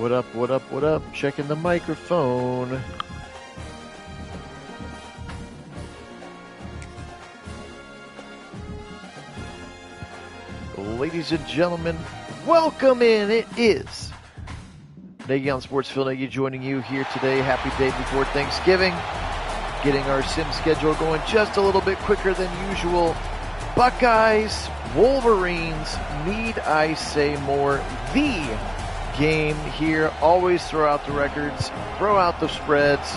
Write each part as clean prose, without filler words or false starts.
What up, what up, what up? Checking the microphone. Ladies and gentlemen, welcome in. It is Nagy on Sports. Phil Nagy joining you here today. Happy day before Thanksgiving. Getting our sim schedule going just a little bit quicker than usual. Buckeyes, Wolverines, need I say more? The game here. Always throw out the records, throw out the spreads,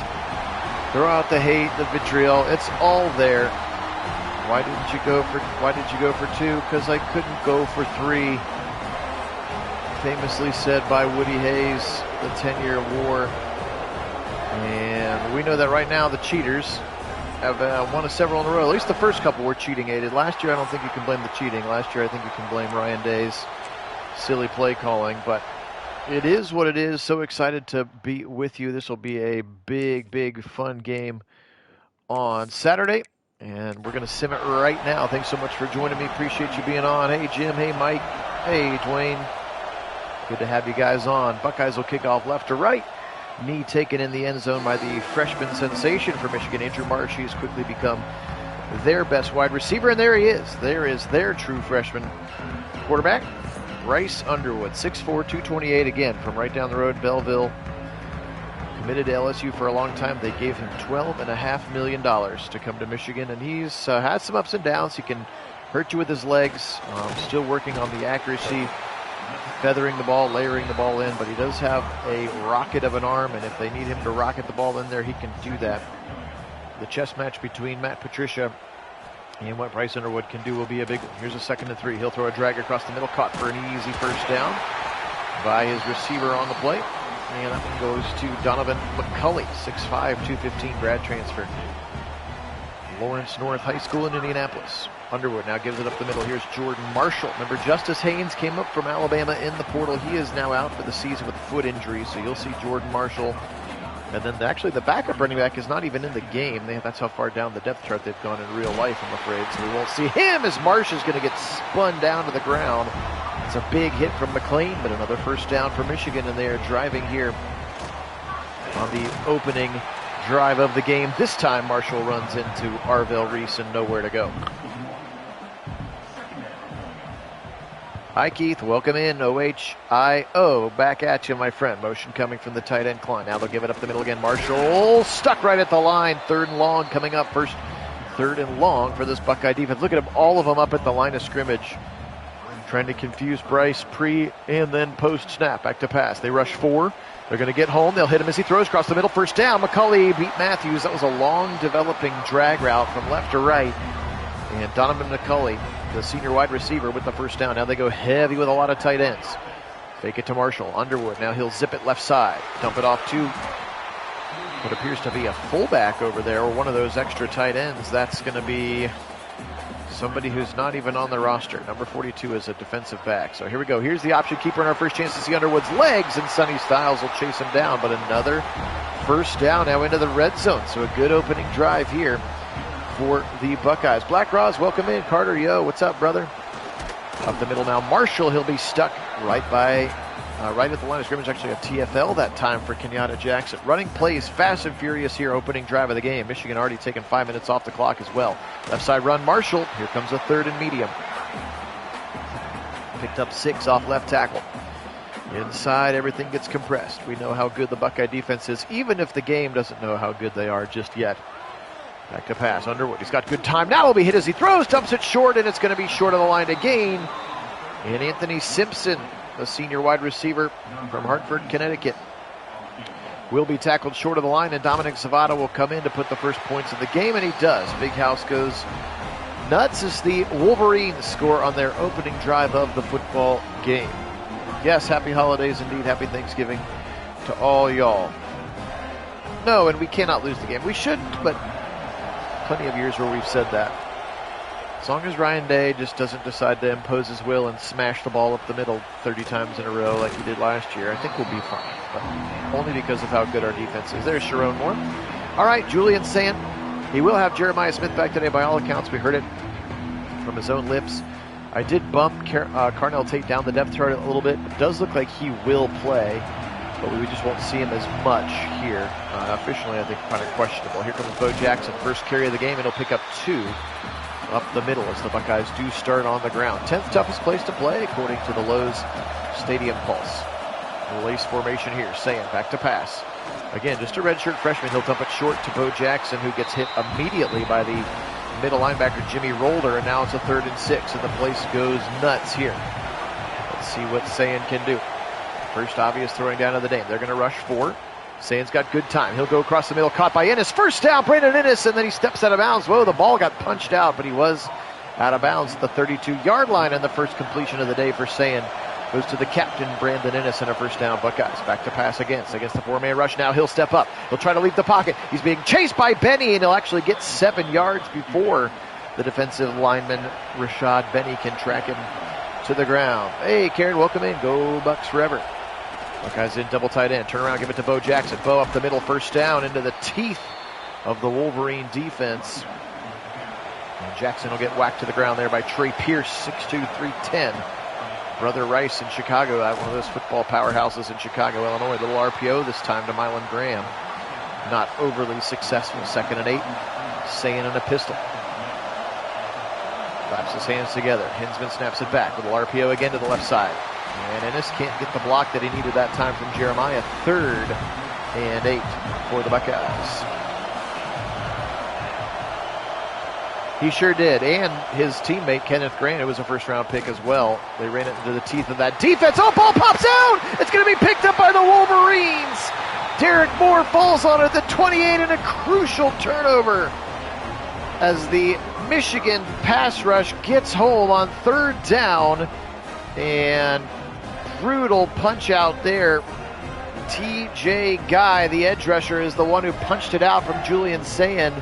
throw out the hate, the vitriol. It's all there. Why did you go for two? Because I couldn't go for three. Famously said by Woody Hayes, the 10-year war. And we know that right now the cheaters have won several in a row. At least the first couple were cheating aided. Last year I don't think you can blame the cheating. Last year I think you can blame Ryan Day's silly play calling. But it is what it is. So excited to be with you. This will be a big, big fun game on Saturday. And we're going to sim it right now. Thanks so much for joining me. Appreciate you being on. Hey, Jim. Hey, Mike. Hey, Dwayne. Good to have you guys on. Buckeyes will kick off left to right. Knee taken in the end zone by the freshman sensation for Michigan, Andrew Marsh. He's quickly become their best wide receiver, and there he is. There is their true freshman quarterback, Bryce Underwood, 6'4", 228, again, from right down the road, Belleville. Committed to LSU for a long time. They gave him $12.5 million to come to Michigan, and he's had some ups and downs. He can hurt you with his legs. Still working on the accuracy, feathering the ball, layering the ball in, but he does have a rocket of an arm, and if they need him to rocket the ball in there, he can do that. The chess match between Matt Patricia and what Bryce Underwood can do will be a big one. Here's a 2nd and 3. He'll throw a drag across the middle, caught for an easy first down by his receiver on the play. And that one goes to Donovan McCulley, 6'5", 215, grad transfer. Lawrence North High School in Indianapolis. Underwood now gives it up the middle. Here's Jordan Marshall. Remember, Justice Haynes came up from Alabama in the portal. He is now out for the season with a foot injury, so you'll see Jordan Marshall. And then actually the backup running back is not even in the game. That's how far down the depth chart they've gone in real life, I'm afraid. So we won't see him as Marsh is going to get spun down to the ground. It's a big hit from McLean, but another first down for Michigan, and they are driving here on the opening drive of the game. This time Marshall runs into Arvell Reese and nowhere to go. Hi Keith, welcome in. OHIO, back at you, my friend. Motion coming from the tight end Klein. Now they'll give it up the middle again. Marshall stuck right at the line. 3rd and long coming up. First 3rd and long for this Buckeye defense. Look at them, all of them up at the line of scrimmage. Trying to confuse Bryce pre and then post snap. Back to pass. They rush 4. They're going to get home. They'll hit him as he throws across the middle. First down. McCulley beat Matthews. That was a long developing drag route from left to right. And Donovan McCulley, the senior wide receiver, with the first down. Now they go heavy with a lot of tight ends. Fake it to Marshall. Underwood. Now he'll zip it left side. Dump it off to what appears to be a fullback over there, or one of those extra tight ends. That's going to be somebody who's not even on the roster. Number 42 is a defensive back. So here we go. Here's the option keeper and our first chance to see Underwood's legs, and Sonny Styles will chase him down. But another first down now into the red zone. So a good opening drive here for the Buckeyes. Black Roz, welcome in. Carter, yo, what's up, brother? Up the middle now. Marshall, he'll be stuck right at the line of scrimmage. Actually a TFL that time for Kenyatta Jackson. Running plays fast and furious here, opening drive of the game. Michigan already taken 5 minutes off the clock as well. Left side run, Marshall. Here comes a 3rd and medium. Picked up 6 off left tackle. Inside, everything gets compressed. We know how good the Buckeye defense is, even if the game doesn't know how good they are just yet. Back to pass. Underwood. He's got good time. Now he'll be hit as he throws. Dumps it short, and it's going to be short of the line to gain. And Anthony Simpson, the senior wide receiver from Hartford, Connecticut, will be tackled short of the line, and Dominic Zavada will come in to put the first points of the game, and he does. Big House goes nuts as the Wolverines score on their opening drive of the football game. Yes, happy holidays indeed. Happy Thanksgiving to all y'all. No, and we cannot lose the game. We shouldn't, but plenty of years where we've said that. As long as Ryan Day just doesn't decide to impose his will and smash the ball up the middle 30 times in a row like he did last year, I think we'll be fine. But only because of how good our defense is. There's Sharon Moore. All right, Julian saying he will have Jeremiah Smith back today by all accounts. We heard it from his own lips. I did bump Carnell Tate down the depth chart a little bit. It does look like he will play. but we just won't see him as much here. Officially, I think kind of questionable. Here comes Bo Jackson, first carry of the game, and he'll pick up 2 up the middle as the Buckeyes do start on the ground. 10th toughest place to play, according to the Lowe's Stadium Pulse. Lace formation here. Sayin back to pass. Again, just a redshirt freshman. He'll dump it short to Bo Jackson, who gets hit immediately by the middle linebacker Jimmy Rolder, and now it's a 3rd and 6, and the place goes nuts here. Let's see what Sayin can do. First obvious throwing down of the day. They're going to rush 4. Sayin's got good time. He'll go across the middle, caught by Ennis. First down, Brandon Ennis, and then he steps out of bounds. Whoa, the ball got punched out, but he was out of bounds at the 32-yard line, and the first completion of the day for Sayin goes to the captain, Brandon Ennis, and a first down. Buckeyes back to pass against the 4-man rush now. He'll step up. He'll try to leave the pocket. He's being chased by Benny, and he'll actually get 7 yards before the defensive lineman, Rashad Benny, can track him to the ground. Hey, Karen, welcome in. Go Bucks forever. Buckeyes in double tight end. Turn around, give it to Bo Jackson. Bo up the middle, first down into the teeth of the Wolverine defense. And Jackson will get whacked to the ground there by Trey Pierce, 6'2", 310. Brother Rice in Chicago, one of those football powerhouses in Chicago, Illinois. Little RPO this time to Mylan Graham. Not overly successful. 2nd and 8. Sayin in a pistol. Claps his hands together. Hinsman snaps it back. Little RPO again to the left side. And Ennis can't get the block that he needed that time from Jeremiah. 3rd and 8 for the Buckeyes. He sure did. And his teammate, Kenneth Grant, who was a first-round pick as well. They ran it into the teeth of that defense. Oh, ball pops out! It's going to be picked up by the Wolverines! Derek Moore falls on it at the 28 and a crucial turnover as the Michigan pass rush gets home on 3rd down. And brutal punch out there. TJ Guy, the edge rusher, is the one who punched it out from Julian Sayin.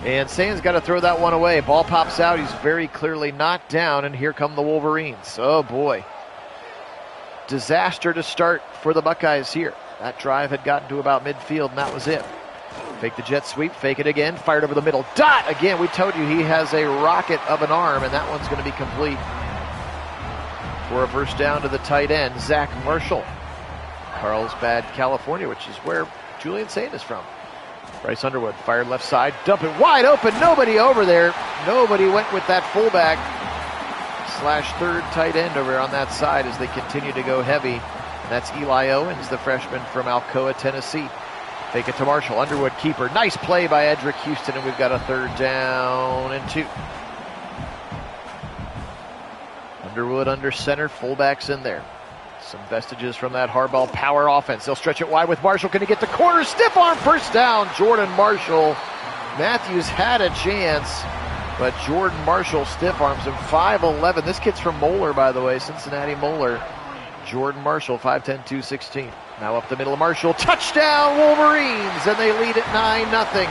And Sayin's got to throw that one away. Ball pops out. He's very clearly knocked down, and here come the Wolverines. Oh, boy. Disaster to start for the Buckeyes here. That drive had gotten to about midfield, and that was it. Fake the jet sweep, fake it again, fired over the middle. Dot! Again, we told you he has a rocket of an arm, and that one's going to be complete for a first down to the tight end, Zach Marshall. Carlsbad, California, which is where Julian Sayin is from. Bryce Underwood fired left side, dump it wide open, nobody over there. Nobody went with that fullback / 3rd tight end over on that side as they continue to go heavy. And that's Eli Owens, the freshman from Alcoa, Tennessee. Fake it to Marshall, Underwood keeper. Nice play by Edric Houston, and we've got a 3rd down and 2. Underwood under center, fullbacks in there. Some vestiges from that hardball power offense. They'll stretch it wide with Marshall. Can he get the corner? Stiff arm, first down. Jordan Marshall. Matthews had a chance, but Jordan Marshall stiff arms him. 5'11". This kid's from Moeller, by the way, Cincinnati Moeller. Jordan Marshall, 5'10", 216. Now up the middle of Marshall. Touchdown, Wolverines, and they lead at 9-0.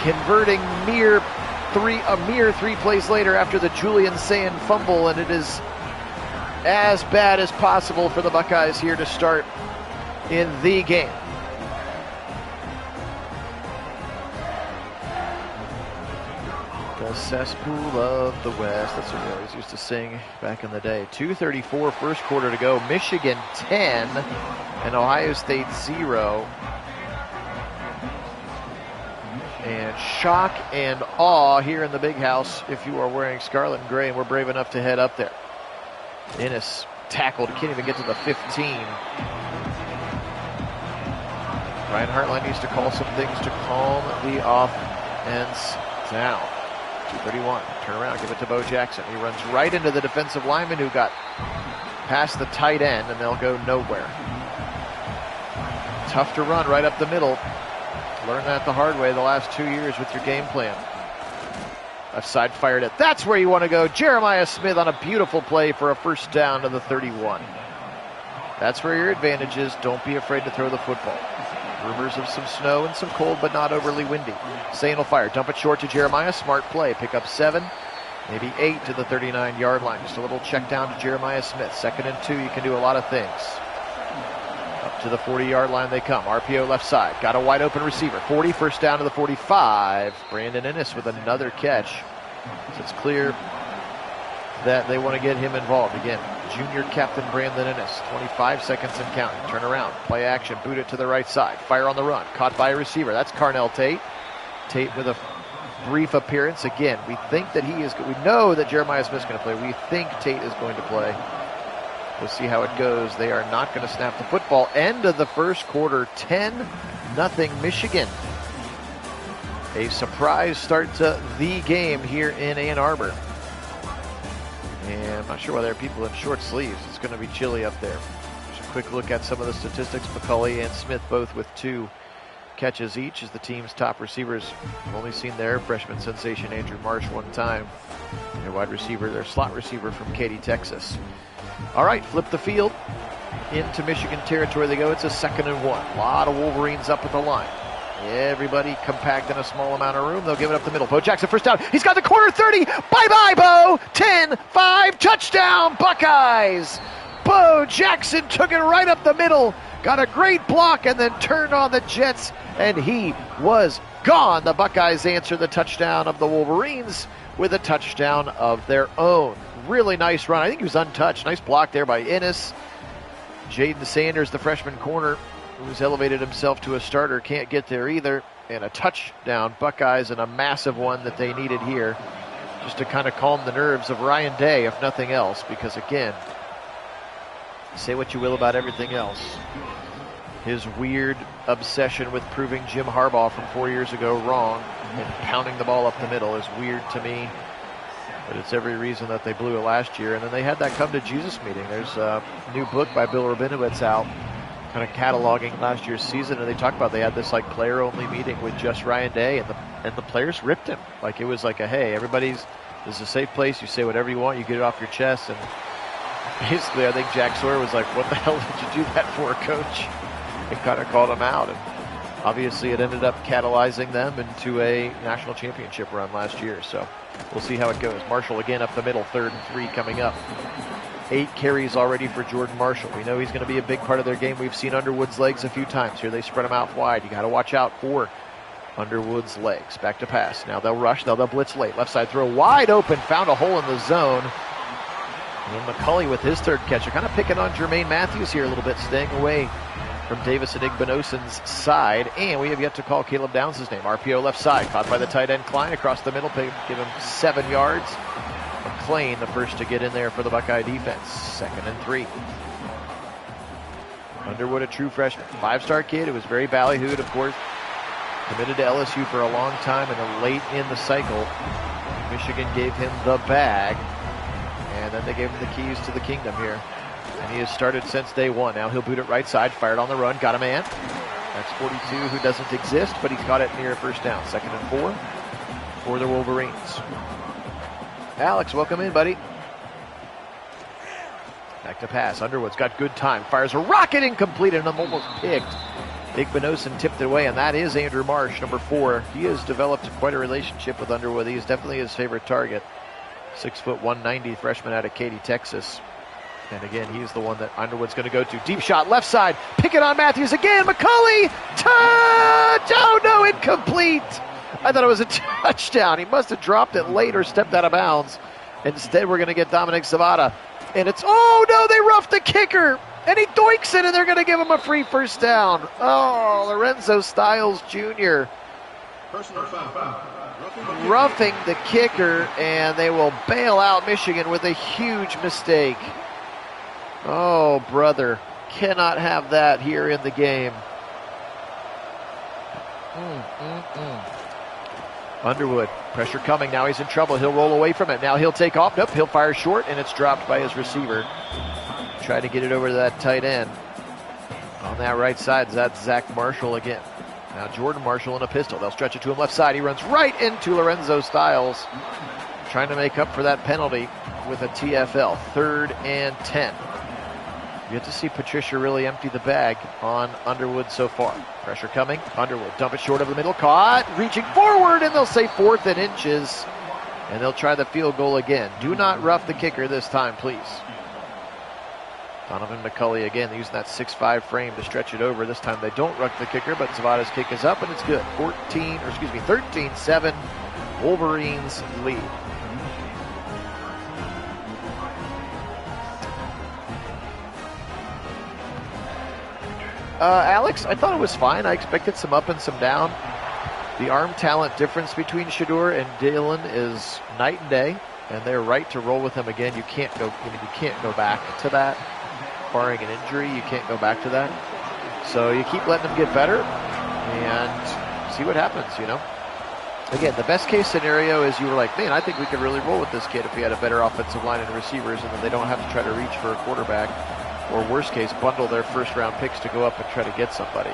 Converting a mere 3 plays later after the Julian Sayin fumble, and it is as bad as possible for the Buckeyes here to start in the game. The cesspool of the West. That's what we always used to sing back in the day. 2:34 first quarter to go. Michigan 10 and Ohio State 0. And shock and awe here in the big house if you are wearing scarlet and gray and we're brave enough to head up there. Ennis tackled, can't even get to the 15. Ryan Hartline needs to call some things to calm the offense down. 2:31, turn around, give it to Bo Jackson. He runs right into the defensive lineman who got past the tight end, and they'll go nowhere. Tough to run right up the middle. Learned that the hard way the last 2 years with your game plan. Left side fired it. That's where you want to go. Jeremiah Smith on a beautiful play for a first down to the 31. That's where your advantage is. Don't be afraid to throw the football. Rumors of some snow and some cold, but not overly windy. Sayin will fire. Dump it short to Jeremiah. Smart play. Pick up 7, maybe 8 to the 39-yard line. Just a little check down to Jeremiah Smith. 2nd and 2. You can do a lot of things. Up to the 40-yard line they come. RPO left side. Got a wide open receiver. 40, first down to the 45. Brandon Ennis with another catch. So it's clear that they want to get him involved. Again, junior captain Brandon Ennis, 25 seconds and counting. Turn around, play action, boot it to the right side. Fire on the run, caught by a receiver. That's Carnell Tate. Tate with a brief appearance. Again, we think that he is, we know that Jeremiah Smith's going to play. We think Tate is going to play. We'll see how it goes. They are not going to snap the football. End of the first quarter, 10-0 Michigan. A surprise start to the game here in Ann Arbor. And I'm not sure why there are people in short sleeves. It's going to be chilly up there. Just a quick look at some of the statistics. McCulley and Smith both with 2 catches each as the team's top receivers. I've only seen their freshman sensation Andrew Marsh one time. Their wide receiver, their slot receiver from Katy, Texas. All right, flip the field. Into Michigan territory they go. It's a 2nd and 1. A lot of Wolverines up at the line. Everybody compact in a small amount of room. They'll give it up the middle. Bo Jackson first down. He's got the corner 30. Bye-bye, Bo. 10-5. Touchdown, Buckeyes. Bo Jackson took it right up the middle. Got a great block and then turned on the Jets. And he was gone. The Buckeyes answer the touchdown of the Wolverines with a touchdown of their own. Really nice run. I think he was untouched. Nice block there by Ennis. Jaden Sanders, the freshman corner, who's elevated himself to a starter, can't get there either. And a touchdown, Buckeyes, and a massive one that they needed here just to kind of calm the nerves of Ryan Day, if nothing else, because again, say what you will about everything else. His weird obsession with proving Jim Harbaugh from 4 years ago wrong and pounding the ball up the middle is weird to me. But it's every reason that they blew it last year. And then they had that come to Jesus meeting. There's a new book by Bill Rabinowitz out kind of cataloging last year's season, and they talk about they had this like player only meeting with just Ryan Day, and the players ripped him. Like it was like a, hey, this is a safe place, you say whatever you want, you get it off your chest. And basically I think Jack Sawyer was like, what the hell did you do that for, coach? And kind of called him out. And obviously it ended up catalyzing them into a national championship run last year. So we'll see how it goes. Marshall again up the middle, 3rd and 3 coming up. 8 carries already for Jordan Marshall. We know he's going to be a big part of their game. We've seen Underwood's legs a few times. Here they spread him out wide. You got to watch out for Underwood's legs. Back to pass. Now they'll rush. They'll blitz late. Left side throw wide open. Found a hole in the zone. And McCulley with his 3rd catch. They're kind of picking on Jermaine Matthews here a little bit, staying away from Davis Adigbenosin's side. And we have yet to call Caleb Downs' name. RPO left side. Caught by the tight end Klein across the middle. Give him 7 yards. McLean, the first to get in there for the Buckeye defense. 2nd and 3. Underwood, a true freshman. 5-star kid who was very ballyhooed, of course. Committed to LSU for a long time, and then late in the cycle, Michigan gave him the bag. And then they gave him the keys to the kingdom here. And he has started since day one. Now he'll boot it right side, fired on the run, got a man. That's 42 who doesn't exist, but he's got it near first down. 2nd and 4 for the Wolverines. Alex, welcome in, buddy. Back to pass. Underwood's got good time. Fires a rocket, incomplete, and almost picked. Igbenosin tipped it away, and that is Andrew Marsh, number 4. He has developed quite a relationship with Underwood. He is definitely his favorite target. 6'1", 190 freshman out of Katy, Texas. And again, he's the one that Underwood's going to go to. Deep shot, left side. Pick it on Matthews again. McCulley. Oh, no, incomplete. I thought it was a touchdown. He must have dropped it late or stepped out of bounds. Instead, we're going to get Dominic Zavada. And it's, oh, no, they roughed the kicker. And he doinks it, and they're going to give him a free first down. Oh, Lorenzo Stiles Jr. roughing the kicker, and they will bail out Michigan with a huge mistake. Oh, brother. Cannot have that here in the game. Underwood, pressure coming. Now he's in trouble. He'll roll away from it. Now he'll take off. Nope, he'll fire short, and it's dropped by his receiver. Try to get it over to that tight end. On that right side, that's Zach Marshall again. Now Jordan Marshall in a pistol. They'll stretch it to him left side. He runs right into Lorenzo Stiles, trying to make up for that penalty with a TFL. 3rd and 10. You have to see Patricia really empty the bag on Underwood so far. Pressure coming. Underwood, dump it short of the middle. Caught, reaching forward, and they'll say 4th and inches. And they'll try the field goal again. Do not rough the kicker this time, please. Donovan McCulley again using that 6'5" frame to stretch it over. This time they don't rough the kicker, but Zavada's kick is up, and it's good. 13-7. Wolverines lead. Alex, I thought it was fine. I expected some up and some down. The arm talent difference between Shedeur and Dillon is night and day, and they're right to roll with him again. You can't go back to that, barring an injury. You can't go back to that. So you keep letting them get better and see what happens. Again, the best case scenario is you were like, man, I think we could really roll with this kid if we had a better offensive line and receivers, and then they don't have to try to reach for a quarterback, or worst case, bundle their first round picks to go up and try to get somebody.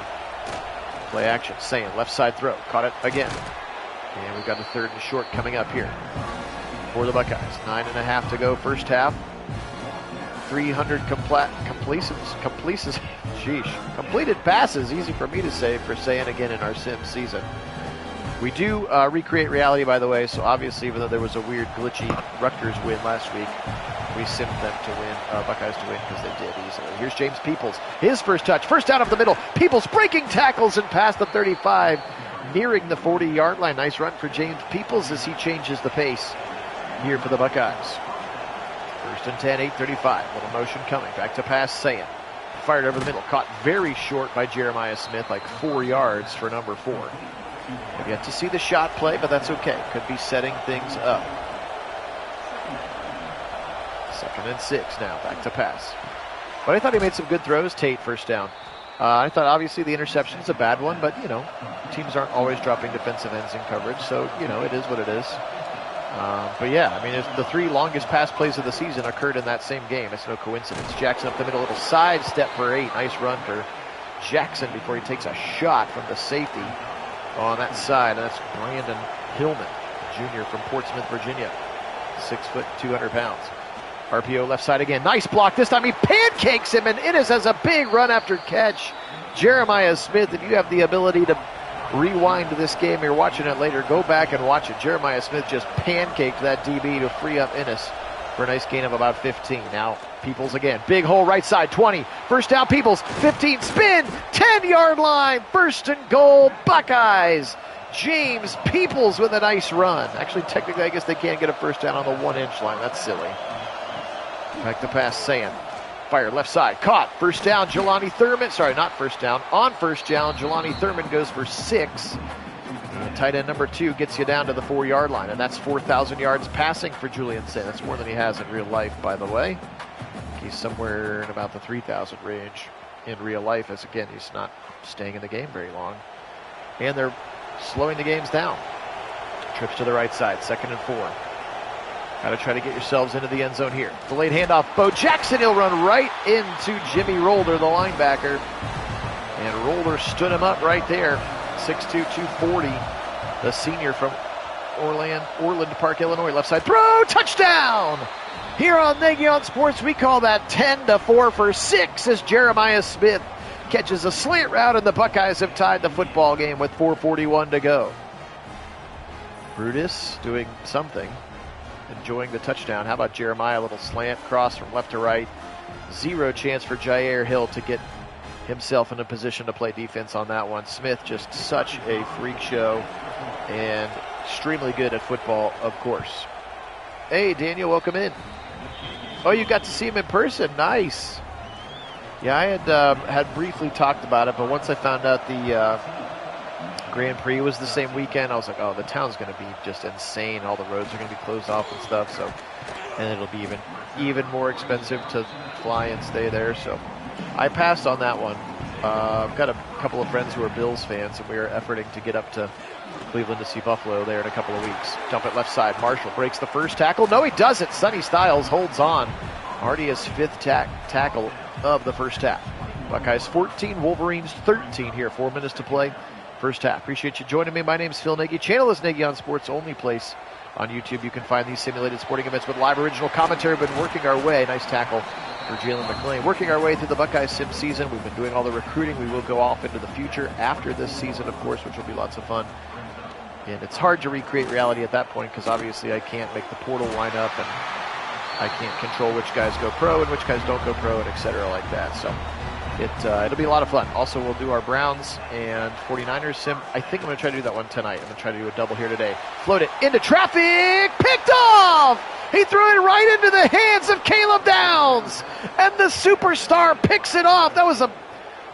Play action, Sayan, left side throw, caught it again. And we've got a 3rd and short coming up here for the Buckeyes. 9.5 to go first half. 300 completed passes, easy for me to say for Sayan again in our sim season. We do recreate reality, by the way, so obviously, even though there was a weird, glitchy Rutgers win last week, we simmed them to win, Buckeyes to win, because they did easily. Here's James Peoples, his first touch, first down up the middle. Peoples breaking tackles and past the 35, nearing the 40-yard line. Nice run for James Peoples as he changes the pace here for the Buckeyes. 1st and 10, 8:35. Little motion coming, back to pass, Sayan. Fired over the middle, caught very short by Jeremiah Smith, like 4 yards for number 4. We've yet to see the shot play, but that's okay. Could be setting things up. 2nd and 6 now, back to pass. But I thought he made some good throws. Tate, first down. I thought obviously the interception's a bad one, but teams aren't always dropping defensive ends in coverage, so it is what it is. But yeah, I mean, the 3 longest pass plays of the season occurred in that same game. It's no coincidence. Jackson up the middle, little side step for 8. Nice run for Jackson before he takes a shot from the safety on that side, and that's Brandon Hillman, junior from Portsmouth, Virginia. 6 foot, 200 pounds. RPO left side again. Nice block. This time he pancakes him, and Innes has a big run after catch. Jeremiah Smith, if you have the ability to rewind this game, you're watching it later, go back and watch it. Jeremiah Smith just pancaked that DB to free up Innes for a nice gain of about 15. Now Peoples again. Big hole right side, 20. First down, Peoples, 15, spin, 10-yard line. 1st and goal, Buckeyes. James Peoples with a nice run. Actually, technically, I guess they can't get a first down on the 1-inch line. That's silly. Back to pass, Sayan. Fire left side, caught. First down, Jelani Thurman. Sorry, not first down. On first down, Jelani Thurman goes for 6. And tight end number 2 gets you down to the 4-yard line. And that's 4,000 yards passing for Julian Sayan. That's more than he has in real life, by the way. He's somewhere in about the 3,000 range in real life, as again, he's not staying in the game very long. And they're slowing the games down. Trips to the right side, 2nd and 4. Got to try to get yourselves into the end zone here. Delayed handoff, Bo Jackson, he'll run right into Jimmy Rolder, the linebacker. And Rolder stood him up right there. 6'2", 240, the senior from Orland Park, Illinois. Left side throw, touchdown! Here on Nagy on Sports, we call that 10-4 for 6 as Jeremiah Smith catches a slant route, and the Buckeyes have tied the football game with 4:41 to go. Brutus doing something, enjoying the touchdown. How about Jeremiah? A little slant cross from left to right. 0 chance for Jair Hill to get himself in a position to play defense on that one. Smith, just such a freak show and extremely good at football, of course. Hey, Daniel, welcome in. Oh, you got to see him in person. Nice. Yeah, I had briefly talked about it, but once I found out the Grand Prix was the same weekend, I was like, oh, the town's going to be just insane. All the roads are going to be closed off and stuff. So, and it'll be even more expensive to fly and stay there. So I passed on that one. I've got a couple of friends who are Bills fans, and we are efforting to get up to Cleveland to see Buffalo there in a couple of weeks. Dump it left side. Marshall breaks the first tackle. No, he doesn't. Sonny Styles holds on. Already his 5th tackle of the first half. Buckeyes 14, Wolverines 13 here. 4 minutes to play. First half. Appreciate you joining me. My name's Phil Nagy. Channel is Nagy on Sports, only place on YouTube you can find these simulated sporting events with live original commentary. We've been working our way. Nice tackle for Jalen McClain. Working our way through the Buckeyes sim season. We've been doing all the recruiting. We will go off into the future after this season, of course, which will be lots of fun. And it's hard to recreate reality at that point because obviously I can't make the portal line up and I can't control which guys go pro and which guys don't go pro and et cetera like that. So it'll be a lot of fun. Also, we'll do our Browns and 49ers sim. I think I'm going to try to do that one tonight. I'm going to try to do a double here today. Float it into traffic. Picked off. He threw it right into the hands of Caleb Downs. And the superstar picks it off. That was a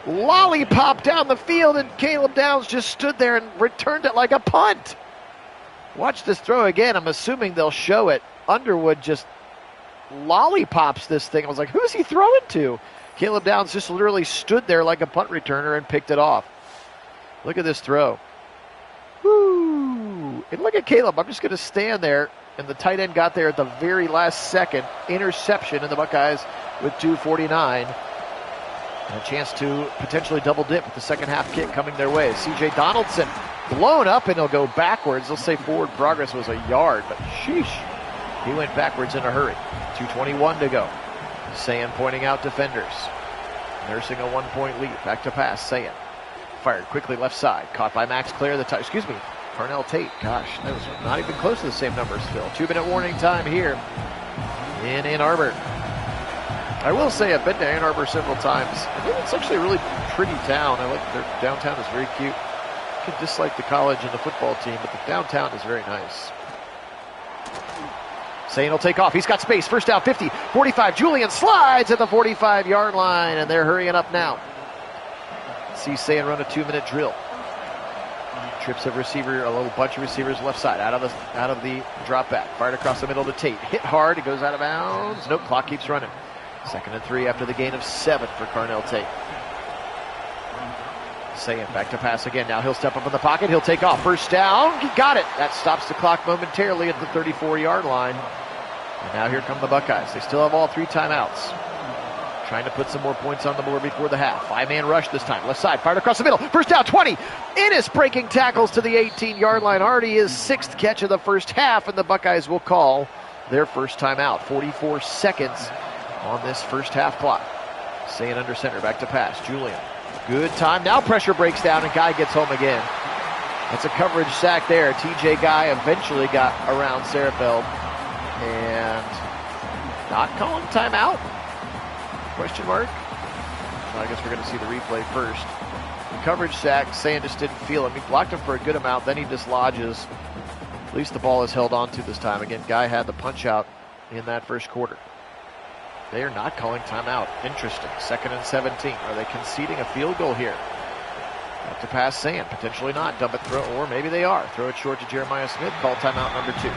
lollipop down the field, and Caleb Downs just stood there and returned it like a punt. Watch this throw again. I'm assuming they'll show it. Underwood just lollipops this thing. I was like, who's he throwing to? Caleb Downs just literally stood there like a punt returner and picked it off. Look at this throw. Woo! And look at Caleb. I'm just going to stand there, and the tight end got there at the very last second. Interception, and the Buckeyes with 2:49. And a chance to potentially double dip with the second half kick coming their way. C.J. Donaldson blown up, and he'll go backwards. They'll say forward progress was a yard, but sheesh. He went backwards in a hurry. 2:21 to go. Sayan pointing out defenders. Nursing a 1-point lead. Back to pass. Sayan. Fired quickly left side. Caught by Max Clare. Carnell Tate. Gosh, that was not even close to the same numbers, Phil. 2-minute warning time here in Ann Arbor. I will say I've been to Ann Arbor several times. I think it's actually a really pretty town. I like their downtown is very cute. I could dislike the college and the football team, but the downtown is very nice. Sayan will take off. He's got space. First down, 50, 45. Julian slides at the 45-yard line, and they're hurrying up now. See Sayan run a 2-minute drill. Trips of receiver, a little bunch of receivers left side, out of the drop back. Fired across the middle to Tate. Hit hard. It goes out of bounds. Nope, clock keeps running. 2nd and 3 after the gain of 7 for Carnell Tate. Sayan back to pass again. Now he'll step up in the pocket. He'll take off. First down. He got it. That stops the clock momentarily at the 34-yard line. And now here come the Buckeyes. They still have all 3 timeouts. Trying to put some more points on the board before the half. 5-man rush this time. Left side. Fired across the middle. First down, 20. Ennis breaking tackles to the 18-yard line. Already his 6th catch of the first half, and the Buckeyes will call their first timeout. 44 seconds on this first half clock. Sayan under center. Back to pass. Julian. Good time. Now pressure breaks down, and Guy gets home again. That's a coverage sack there. TJ Guy eventually got around Sarafeld. And not calling timeout? Question mark? Well, I guess we're going to see the replay first. The coverage sack, Sayan just didn't feel him. He blocked him for a good amount, then he dislodges. At least the ball is held on to this time. Again, Guy had the punch out in that first quarter. They are not calling timeout. Interesting. 2nd and 17. Are they conceding a field goal here? Back to pass Sayan. Potentially not. Dump it, throw, or maybe they are. Throw it short to Jeremiah Smith. Call timeout number 2.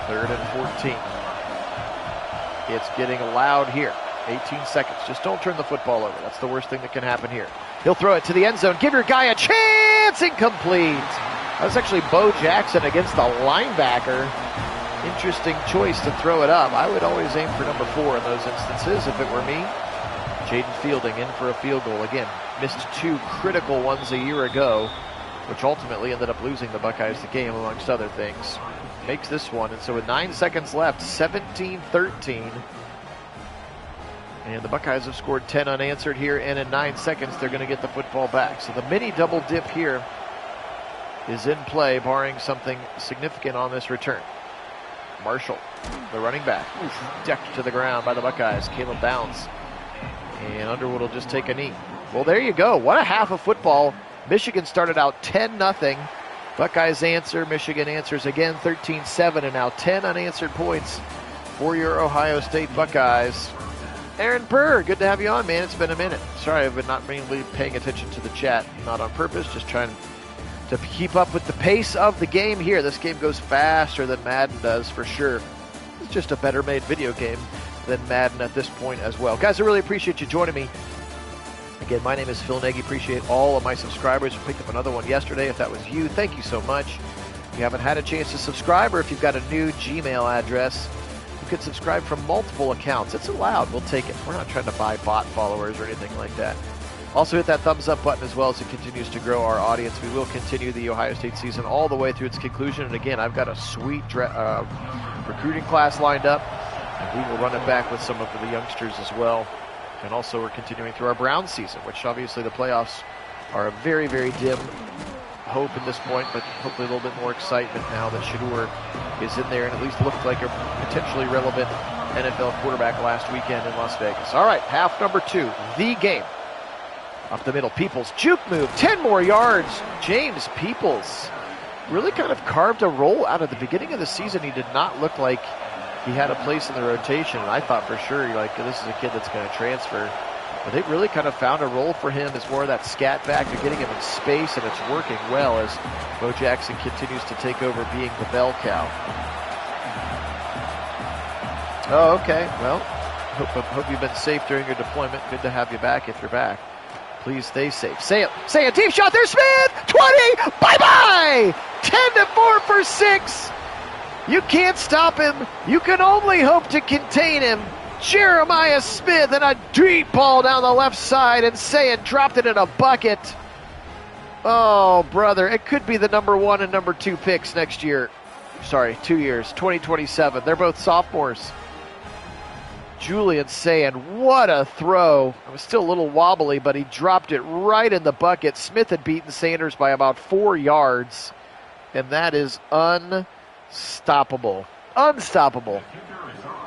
Third and 14. It's getting loud here. 18 seconds. Just don't turn the football over. That's the worst thing that can happen here. He'll throw it to the end zone. Give your guy a chance. Incomplete. That was actually Bo Jackson against the linebacker. Interesting choice to throw it up. I would always aim for number 4 in those instances if it were me. Jaden Fielding in for a field goal. Again, missed 2 critical ones a year ago, which ultimately ended up losing the Buckeyes the game, amongst other things. Makes this one, and so with 9 seconds left, 17-13. And the Buckeyes have scored 10 unanswered here, and in 9 seconds, they're going to get the football back. So the mini double dip here is in play, barring something significant on this return. Marshall, the running back, decked to the ground by the Buckeyes. Caleb Downs, and Underwood will just take a knee. Well, there you go. What a half of football. Michigan started out 10-0. Buckeyes answer. Michigan answers again, 13-7, and now 10 unanswered points for your Ohio State Buckeyes. Aaron Burr, good to have you on, man. It's been a minute. Sorry, I've been not mainly paying attention to the chat. Not on purpose, just trying to keep up with the pace of the game here. This game goes faster than Madden does, for sure. It's just a better made video game than Madden at this point as well. Guys, I really appreciate you joining me. Again, my name is Phil Nagy. Appreciate all of my subscribers who picked up another one yesterday. If that was you, thank you so much. If you haven't had a chance to subscribe, or if you've got a new Gmail address, you can subscribe from multiple accounts. It's allowed. We'll take it. We're not trying to buy bot followers or anything like that. Also hit that thumbs up button as well as it continues to grow our audience. We will continue the Ohio State season all the way through its conclusion. And again, I've got a sweet recruiting class lined up, and we will run it back with some of the youngsters as well. And also we're continuing through our Brown season, which obviously the playoffs are a very, very dim hope at this point, but hopefully a little bit more excitement now that Shedeur is in there and at least looked like a potentially relevant NFL quarterback last weekend in Las Vegas. All right, half number 2, the game. Up the middle, Peoples, juke move, 10 more yards. James Peoples really kind of carved a roll out of the beginning of the season. He did not look like he had a place in the rotation, and I thought for sure, like, this is a kid that's going to transfer. But they've really kind of found a role for him as more of that scat back. They're getting him in space, and it's working well as Bo Jackson continues to take over being the bell cow. Oh, okay. Well, hope you've been safe during your deployment. Good to have you back if you're back. Please stay safe. Say it. Deep shot there, Smith. 20. Bye-bye. 10-4 for 6. You can't stop him. You can only hope to contain him. Jeremiah Smith and a deep ball down the left side, and Sayed dropped it in a bucket. Oh, brother. It could be the number 1 and number 2 picks next year. Sorry, 2 years. 2027. They're both sophomores. Julian Sayed, what a throw. It was still a little wobbly, but he dropped it right in the bucket. Smith had beaten Sanders by about 4 yards, and that is unstoppable. Unstoppable.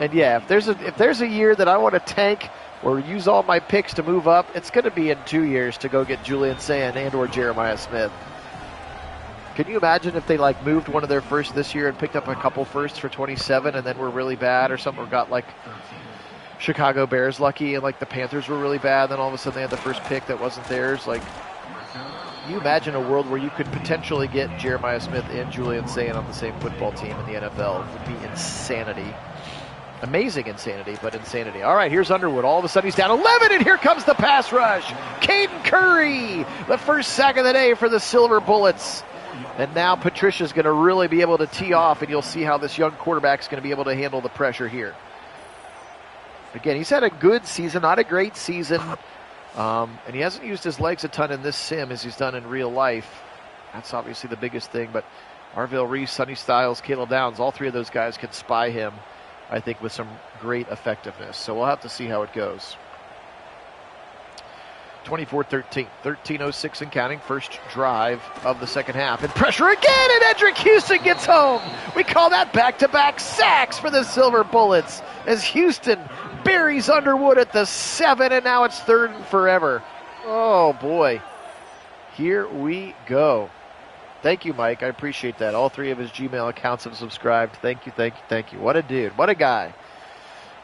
And yeah, if there's a year that I want to tank or use all my picks to move up, it's going to be in 2 years to go get Julian Sayed and or Jeremiah Smith. Can you imagine if they moved one of their firsts this year and picked up a couple firsts for 27 and then were really bad or something, or got Chicago Bears lucky and the Panthers were really bad, then all of a sudden they had the first pick that wasn't theirs? Can you imagine a world where you could potentially get Jeremiah Smith and Julian Sayed on the same football team in the NFL? It would be insanity. Amazing insanity, but insanity. All right, here's Underwood. All of a sudden he's down 11, and here comes the pass rush. Caden Curry, the first sack of the day for the Silver Bullets. And now Patricia's going to really be able to tee off, and you'll see how this young quarterback's going to be able to handle the pressure here. Again, he's had a good season, not a great season. And he hasn't used his legs a ton in this sim as he's done in real life. That's obviously the biggest thing. But Arville Reese, Sonny Styles, Caleb Downs, all three of those guys can spy him, I think, with some great effectiveness. So we'll have to see how it goes. 24-13, 13:06 and counting, first drive of the second half. And pressure again, and Edric Houston gets home. We call that back-to-back sacks for the Silver Bullets as Houston buries Underwood at the 7, and now it's 3rd and forever. Oh, boy. Here we go. Thank you, Mike. I appreciate that. All three of his Gmail accounts have subscribed. Thank you, thank you, thank you. What a dude. What a guy.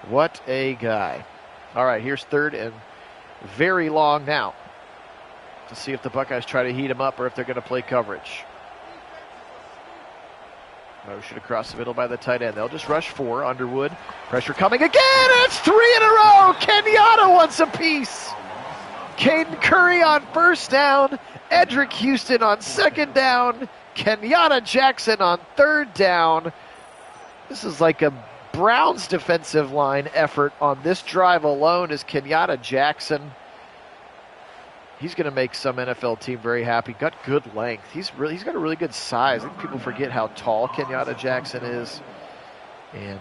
What a guy. All right, here's 3rd and very long now to see if the Buckeyes try to heat him up or if they're going to play coverage. Motion across the middle by the tight end. They'll just rush 4. Underwood. Pressure coming again. It's 3 in a row. Kenyatta wants a piece. Caden Curry on first down. Edric Houston on second down. Kenyatta Jackson on third down. This is like a Browns defensive line effort on this drive alone as Kenyatta Jackson. He's going to make some NFL team very happy. Got good length. He's got a really good size. I think people forget how tall Kenyatta Jackson is. And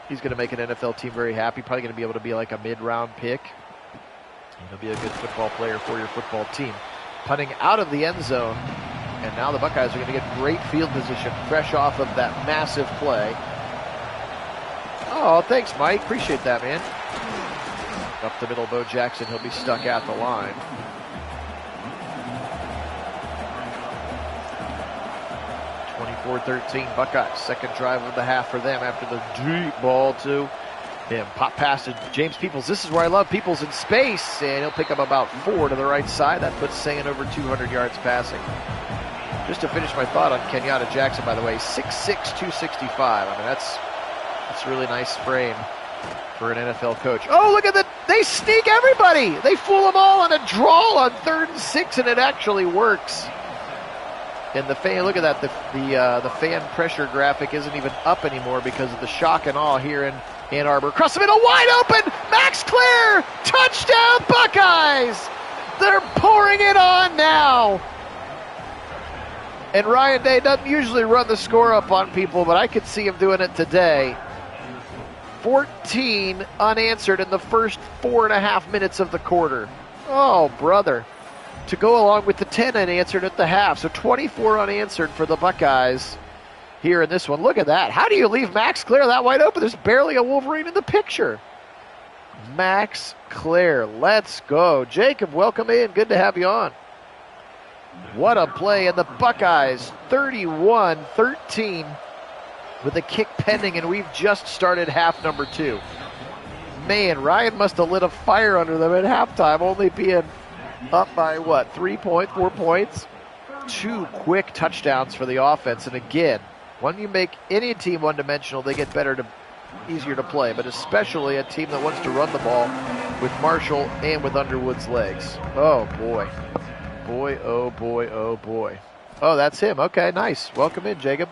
he's going to make an NFL team very happy. Probably going to be able to be like a mid-round pick. He'll be a good football player for your football team. Punting out of the end zone. And now the Buckeyes are going to get great field position fresh off of that massive play. Oh, thanks, Mike. Appreciate that, man. Up the middle, Bo Jackson. He'll be stuck at the line. (24-13) Buckeyes. Second drive of the half for them after the deep ball to him. Pop pass to James Peoples. This is where I love Peoples in space, and he'll pick up about 4 to the right side. That puts Sayin over 200 yards passing. Just to finish my thought on Kenyatta Jackson, by the way, 6'6", 265. I mean, that's a really nice frame for an NFL coach. Oh, look at that. They sneak everybody. They fool them all on a draw on 3rd and 6, and it actually works. And the fan, look at that. The fan pressure graphic isn't even up anymore because of the shock and awe here in Ann Arbor. Across the middle, wide open. Max Clare, touchdown Buckeyes. They're pouring it on now. And Ryan Day doesn't usually run the score up on people, but I could see him doing it today. 14 unanswered in the first 4.5 minutes of the quarter. Oh, brother. To go along with the 10 unanswered at the half. So 24 unanswered for the Buckeyes here in this one. Look at that. How do you leave Max Clare that wide open? There's barely a Wolverine in the picture. Max Clare. Let's go. Jacob, welcome in. Good to have you on. What a play. And the Buckeyes, 31-13. with a kick pending, and we've just started half number 2. Man, Ryan must have lit a fire under them at halftime, only being up by, 3 points, 4 points? 2 quick touchdowns for the offense. And again, when you make any team one-dimensional, they get easier to play, but especially a team that wants to run the ball with Marshall and with Underwood's legs. Oh, boy. Boy, oh, boy, oh, boy. Oh, that's him. Okay, nice. Welcome in, Jacob.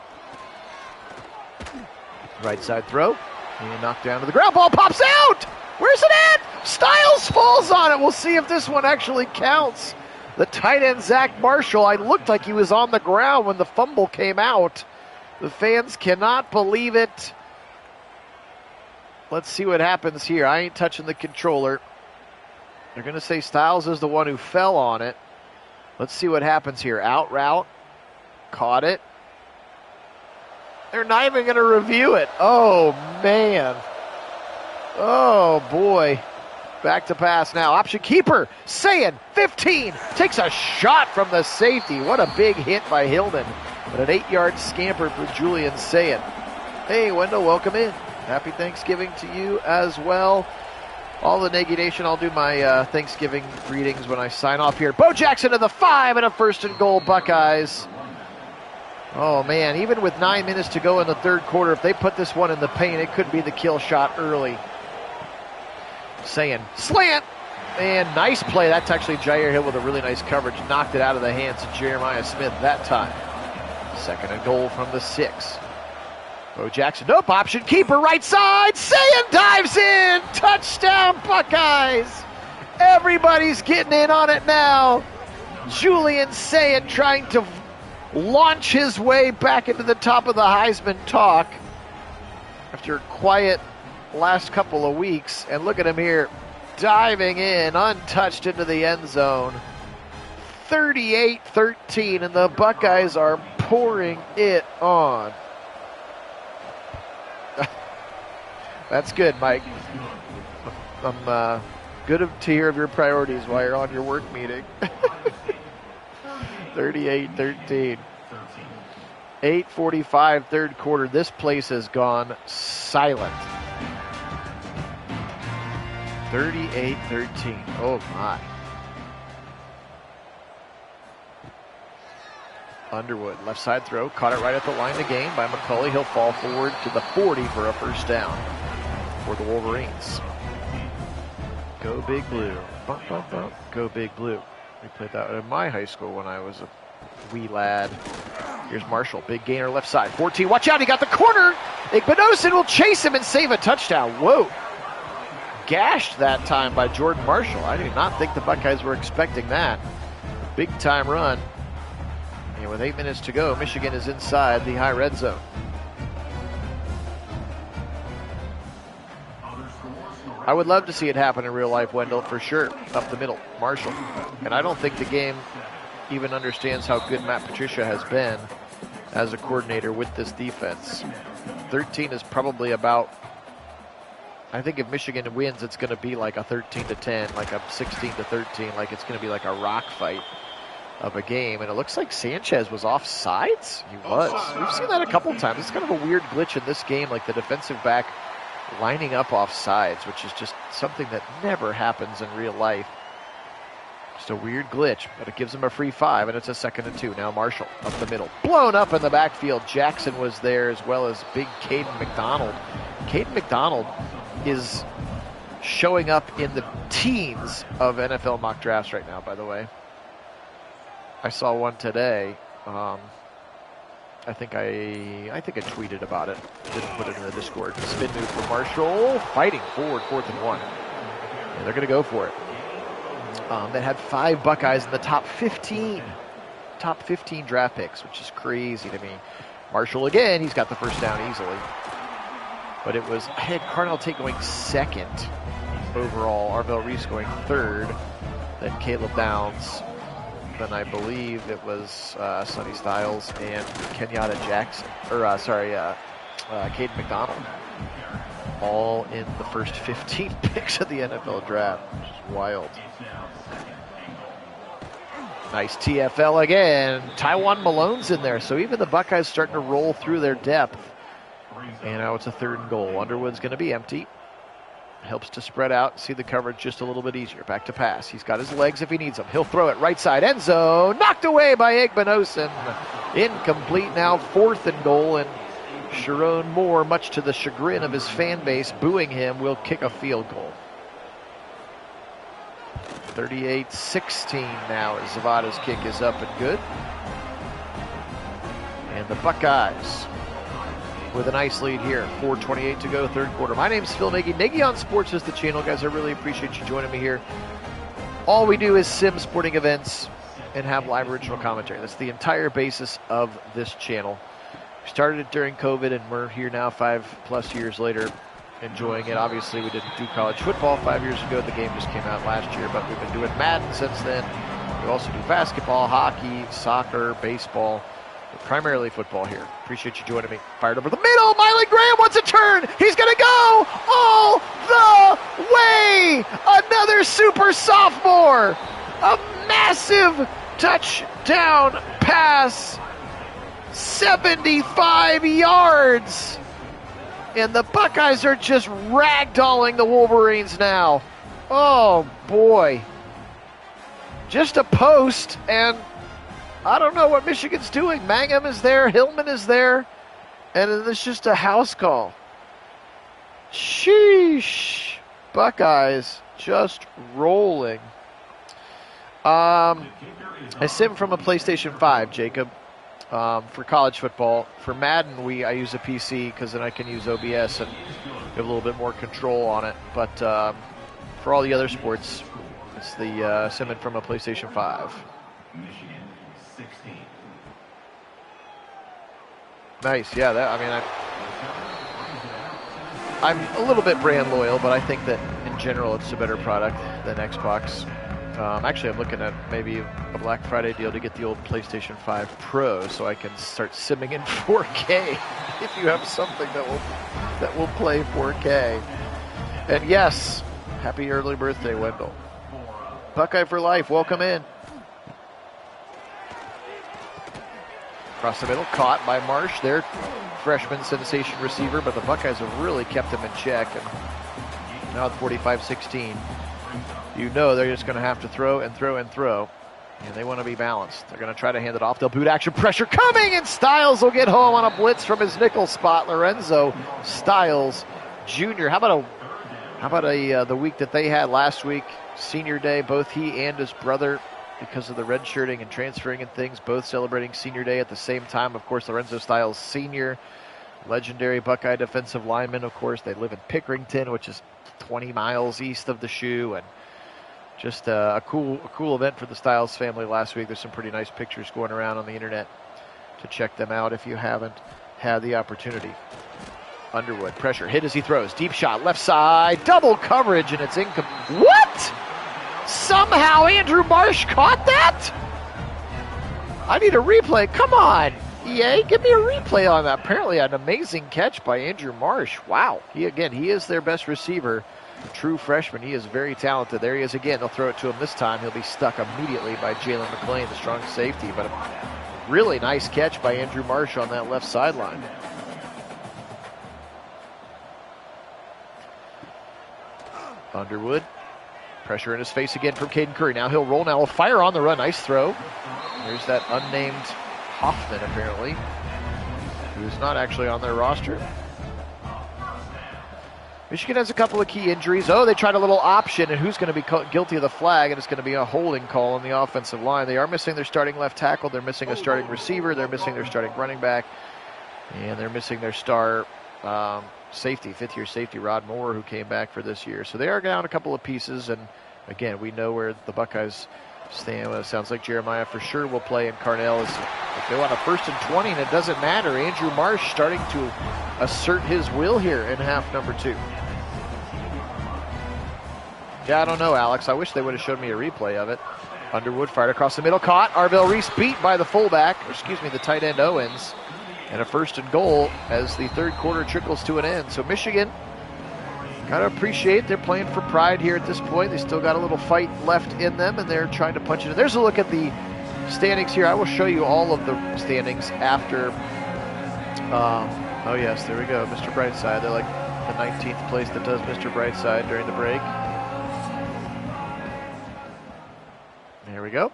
Right side throw. And knocked down to the ground. Ball pops out! Where's it at? Styles falls on it. We'll see if this one actually counts. The tight end, Zach Marshall, I looked like he was on the ground when the fumble came out. The fans cannot believe it. Let's see what happens here. I ain't touching the controller. They're going to say Styles is the one who fell on it. Let's see what happens here. Out route. Caught it. They're not even going to review it. Oh, man. Oh, boy. Back to pass now. Option keeper. Sayin, 15. Takes a shot from the safety. What a big hit by Hilden. But an 8-yard scamper for Julian Sayin. Hey, Wendell, welcome in. Happy Thanksgiving to you as well. All the Nagy Nation, I'll do my Thanksgiving greetings when I sign off here. Bo Jackson to the 5 and a 1st and goal, Buckeyes. Oh, man, even with 9 minutes to go in the third quarter, if they put this one in the paint, it could be the kill shot early. Saying slant, and nice play. That's actually Jair Hill with a really nice coverage. Knocked it out of the hands of Jeremiah Smith that time. 2nd and goal from the 6. Bo Jackson, nope, option keeper, right side. Sayin dives in. Touchdown, Buckeyes. Everybody's getting in on it now. Julian Sayin trying to launch his way back into the top of the Heisman talk after a quiet last couple of weeks. And look at him here, diving in, untouched into the end zone. 38-13, and the Buckeyes are pouring it on. That's good, Mike. I'm good to hear of your priorities while you're on your work meeting. 38-13. 8:45 third quarter. This place has gone silent. 38-13. Oh, my. Underwood, left side throw. Caught it right at the line of game by McCulley. He'll fall forward to the 40 for a 1st down for the Wolverines. Go Big Blue. Bump, bump, bump. Go Big Blue. We played that in my high school when I was a wee lad. Here's Marshall. Big gainer left side. 14. Watch out. He got the corner. Igbinosin will chase him and save a touchdown. Whoa. Gashed that time by Jordan Marshall. I do not think the Buckeyes were expecting that. Big time run. And with 8 minutes to go, Michigan is inside the high red zone. I would love to see it happen in real life, Wendell, for sure. Up the middle, Marshall. And I don't think the game even understands how good Matt Patricia has been as a coordinator with this defense. 13 is probably about, I think if Michigan wins, it's going to be like a 13-10, like a 16-13, like it's going to be like a rock fight of a game. And it looks like Sanchez was off sides. He was. We've seen that a couple times. It's kind of a weird glitch in this game, like the defensive back lining up off sides, which is just something that never happens in real life. Just a weird glitch, but it gives him a free 5, and it's a 2nd and 2. Now Marshall up the middle. Blown up in the backfield. Jackson was there as well as big Caden McDonald. Caden McDonald is showing up in the teens of NFL mock drafts right now, by the way. I saw one today. I think I tweeted about it. Didn't put it in the Discord. Spin move for Marshall. Fighting forward, 4th and 1. And they're going to go for it. They had 5 Buckeyes in the top 15 draft picks, which is crazy to me. Marshall again, he's got the 1st down easily. But it was, I had Carnell Tate going 2nd overall, Arvell Reese going 3rd, then Caleb Downs, then I believe it was Sonny Styles and Kenyatta Jackson, Caden McDonald, all in the first 15 picks of the NFL draft, which is wild. Nice TFL again. Taiwan Malone's in there, so even the Buckeyes starting to roll through their depth. And now it's a 3rd and goal. Underwood's going to be empty. Helps to spread out, see the coverage just a little bit easier. Back to pass. He's got his legs if he needs them. He'll throw it right side end zone. Knocked away by Egbanosen. Incomplete now, 4th and goal. And Sharon Moore, much to the chagrin of his fan base, booing him, will kick a field goal. 38-16 now as Zavada's kick is up and good. And the Buckeyes with a nice lead here. 4:28 to go, 3rd quarter. My name's Phil Nagy. Nagy on Sports is the channel. Guys, I really appreciate you joining me here. All we do is sim sporting events and have live original commentary. That's the entire basis of this channel. We started it during COVID, and we're here now 5+ years later enjoying it. Obviously, we didn't do college football 5 years ago. The game just came out last year, but we've been doing Madden since then. We also do basketball, hockey, soccer, baseball. Primarily football here. Appreciate you joining me. Fired over the middle. Miley Graham wants a turn. He's going to go all the way. Another super sophomore. A massive touchdown pass. 75 yards. And the Buckeyes are just ragdolling the Wolverines now. Oh, boy. Just a post, and I don't know what Michigan's doing. Mangum is there, Hillman is there, and it's just a house call. Sheesh. Buckeyes just rolling. I sim from a PlayStation 5, Jacob, for college football. For Madden, I use a PC because then I can use OBS and have a little bit more control on it. But for all the other sports, it's the simming from a PlayStation 5. Nice, yeah. I'm a little bit brand loyal, but I think that in general it's a better product than Xbox. Actually, I'm looking at maybe a Black Friday deal to get the old PlayStation 5 Pro, so I can start simming in 4K. If you have something that will play 4K. And yes, happy early birthday, Wendell. Buckeye for life, welcome in. Across the middle, caught by Marsh, their freshman sensation receiver, but the Buckeyes have really kept him in check. And now at 45-16, you know they're just going to have to throw and throw and throw, and they want to be balanced. They're going to try to hand it off. They'll boot action, pressure coming, and Styles will get home on a blitz from his nickel spot. Lorenzo Styles Jr. How about the week that they had last week, senior day, both he and his brother, because of the red shirting and transferring and things, both celebrating senior day at the same time. Of course, Lorenzo Styles Sr., legendary Buckeye defensive lineman. Of course, they live in Pickerington, which is 20 miles east of the shoe, and just a cool event for the Styles family last week. There's some pretty nice pictures going around on the internet to check them out if you haven't had the opportunity. Underwood, pressure, hit as he throws, deep shot, left side, double coverage, and it's incomplete. What? Somehow Andrew Marsh caught that? I need a replay. Come on, EA, give me a replay on that. Apparently an amazing catch by Andrew Marsh. Wow. He is their best receiver. True freshman. He is very talented. There he is again. They'll throw it to him this time. He'll be stuck immediately by Jalen McClain, the strong safety. But a really nice catch by Andrew Marsh on that left sideline. Underwood. Pressure in his face again from Caden Curry. Now he'll roll. Now he'll fire on the run. Nice throw. There's that unnamed Hoffman, apparently, who's not actually on their roster. Michigan has a couple of key injuries. Oh, they tried a little option, and who's going to be guilty of the flag? And it's going to be a holding call on the offensive line. They are missing their starting left tackle. They're missing a starting receiver. They're missing their starting running back. And they're missing their star safety, fifth-year safety, Rod Moore, who came back for this year. So they are down a couple of pieces. And, again, we know where the Buckeyes stand. It sounds like Jeremiah for sure will play, and Carnell is, if they want a 1st and 20, and it doesn't matter. Andrew Marsh starting to assert his will here in half number 2. Yeah, I don't know, Alex. I wish they would have showed me a replay of it. Underwood fired across the middle, caught. Arvell Reese beat by the fullback, the tight end Owens. And a 1st and goal as the third quarter trickles to an end. So Michigan, got to appreciate they're playing for pride here at this point. They still got a little fight left in them, and they're trying to punch it in. There's a look at the standings here. I will show you all of the standings after Oh yes, there we go, Mr. Brightside. They're like the 19th place that does Mr. Brightside during the break. There we go.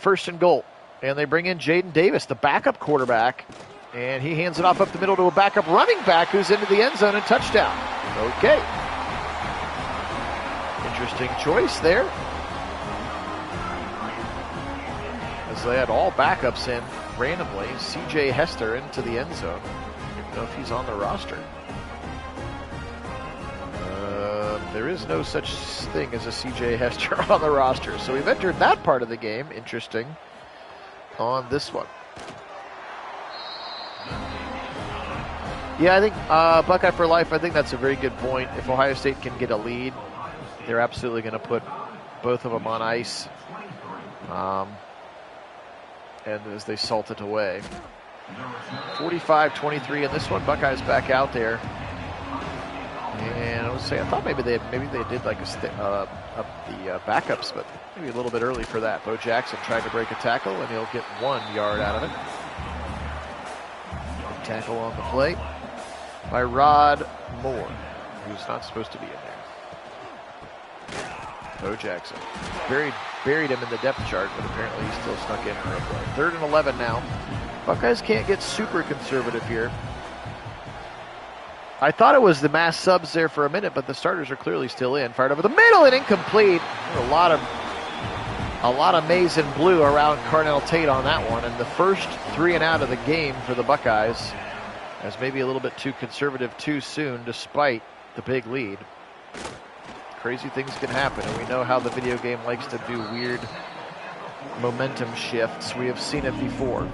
1st and goal. And they bring in Jaden Davis, the backup quarterback. And he hands it off up the middle to a backup running back who's into the end zone and touchdown. Okay. Interesting choice there. As they had all backups in randomly. C.J. Hester into the end zone. I don't know if he's on the roster. There is no such thing as a C.J. Hester on the roster. So we've entered that part of the game. Interesting. On this one. Yeah, I think Buckeye for life, I think that's a very good point. If Ohio State can get a lead, they're absolutely going to put both of them on ice. And as they salt it away. 45-23 in this one. Buckeyes back out there. And I was saying, I thought maybe they did like up the backups, but maybe a little bit early for that. Bo Jackson tried to break a tackle, and he'll get 1 yard out of it. Good tackle on the play by Rod Moore, who's not supposed to be in there. Bo Jackson buried him in the depth chart, but apparently he still snuck in for a play. 3rd and 11 now. Buckeyes can't get super conservative here. I thought it was the mass subs there for a minute, but the starters are clearly still in. Fired over the middle and incomplete. A lot of maize and blue around Carnell Tate on that one. And the first 3 and out of the game for the Buckeyes, as maybe a little bit too conservative too soon, despite the big lead. Crazy things can happen, and we know how the video game likes to do weird momentum shifts. We have seen it before.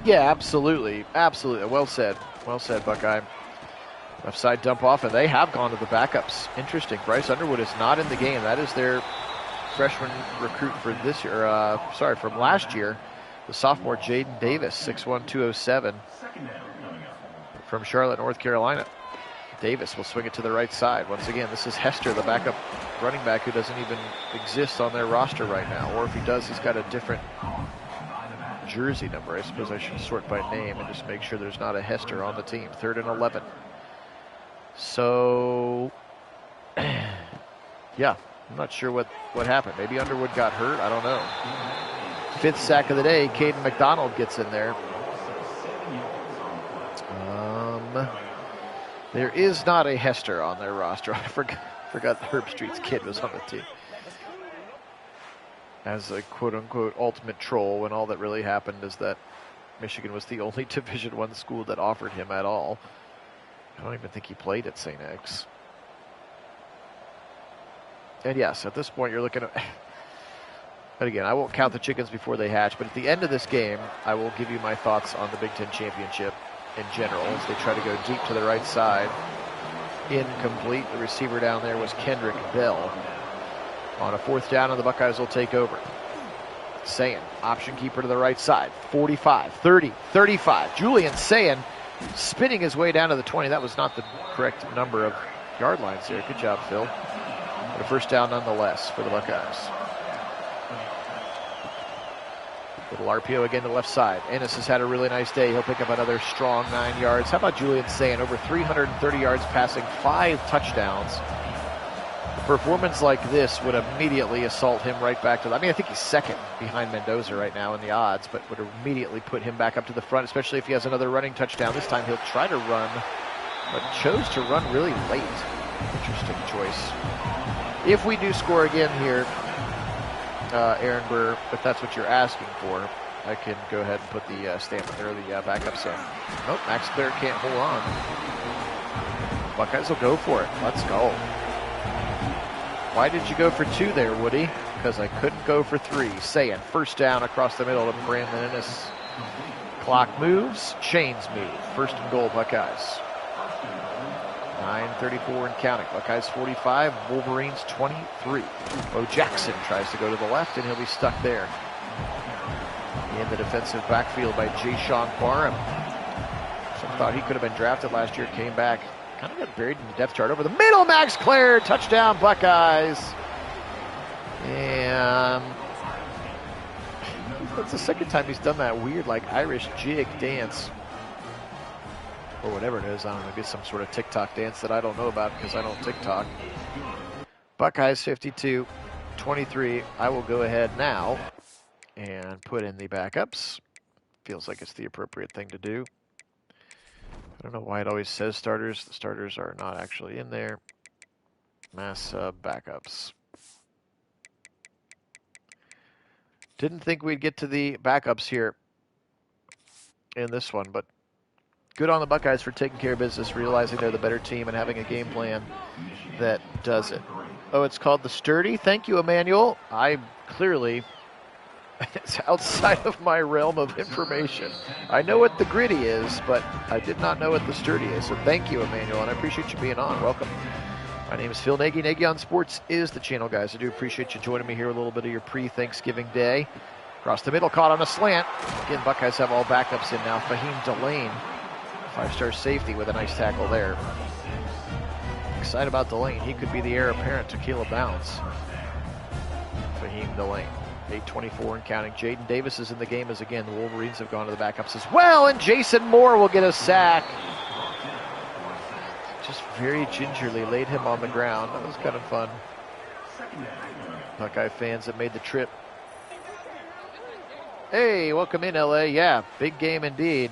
Yeah, absolutely. Absolutely. Well said. Well said, Buckeye. Left side dump off, and they have gone to the backups. Interesting. Bryce Underwood is not in the game. That is their freshman recruit for this year. From last year. The sophomore Jaden Davis, 6'1", 207, from Charlotte, North Carolina. Davis will swing it to the right side. Once again, this is Hester, the backup running back who doesn't even exist on their roster right now. Or if he does, he's got a different jersey number. I suppose I should sort by name and just make sure there's not a Hester on the team. 3rd and 11. So, yeah, I'm not sure what happened. Maybe Underwood got hurt. I don't know. 5th sack of the day. Caden McDonald gets in there. There is not a Hester on their roster. I forgot Herb Street's kid was on the team. As a quote-unquote ultimate troll, when all that really happened is that Michigan was the only Division I school that offered him at all. I don't even think he played at St. X. And yes, at this point you're looking at... And again, I won't count the chickens before they hatch, but at the end of this game, I will give you my thoughts on the Big Ten Championship in general as they try to go deep to the right side. Incomplete. The receiver down there was Kendrick Bell. On a 4th down, and the Buckeyes will take over. Sayin, option keeper to the right side. 45, 30, 35. Julian Sayin spinning his way down to the 20. That was not the correct number of yard lines there. Good job, Phil. But a 1st down nonetheless for the Buckeyes. Little RPO again to the left side. Ennis has had a really nice day. He'll pick up another strong 9 yards. How about Julian Sayin? Over 330 yards passing, 5 touchdowns. A performance like this would immediately assault him right back to the... I mean, I think he's 2nd behind Mendoza right now in the odds, but would immediately put him back up to the front, especially if he has another running touchdown. This time he'll try to run, but chose to run really late. Interesting choice. If we do score again here, Aaron Burr, if that's what you're asking for, I can go ahead and put the stamp or the backups in. Nope, Max Clare can't hold on. Buckeyes will go for it. Let's go. Why did you go for 2 there, Woody? Because I couldn't go for 3. Sayin, 1st down across the middle to Brandon Ennis. Clock moves, chains move. 1st and goal, Buckeyes. 9:34 and counting. Buckeyes 45, Wolverines 23. Bo Jackson tries to go to the left, and he'll be stuck there. In the defensive backfield by Jay-Sean Barham. Some thought he could have been drafted last year, came back. Kind of got buried in the depth chart. Over the middle, Max Clare, touchdown Buckeyes. And That's the second time he's done that weird, like, Irish jig dance. Or whatever it is. I don't know. Maybe some sort of TikTok dance that I don't know about because I don't TikTok. Buckeyes 52-23. I will go ahead now and put in the backups. Feels like it's the appropriate thing to do. I don't know why it always says starters. The starters are not actually in there. Mass backups. Didn't think we'd get to the backups here in this one, but good on the Buckeyes for taking care of business, realizing they're the better team and having a game plan that does it. Oh, it's called the Sturdy. Thank you, Emmanuel. I clearly, it's outside of my realm of information. I know what the Gritty is, but I did not know what the Sturdy is. So thank you, Emmanuel, and I appreciate you being on. Welcome. My name is Phil Nagy. Nagy on Sports is the channel, guys. I do appreciate you joining me here a little bit of your pre-Thanksgiving day. Across the middle, caught on a slant. Again, Buckeyes have all backups in now. Fahim Delane, 5-star safety with a nice tackle there. Excited about Delane. He could be the heir apparent to Caleb Bounds. Fahim Delane, 8:24 and counting. Jaden Davis is in the game as, again, the Wolverines have gone to the backups as well. And Jason Moore will get a sack. Just very gingerly laid him on the ground. That was kind of fun. Buckeye fans that made the trip. Hey, welcome in, LA. Yeah, big game indeed.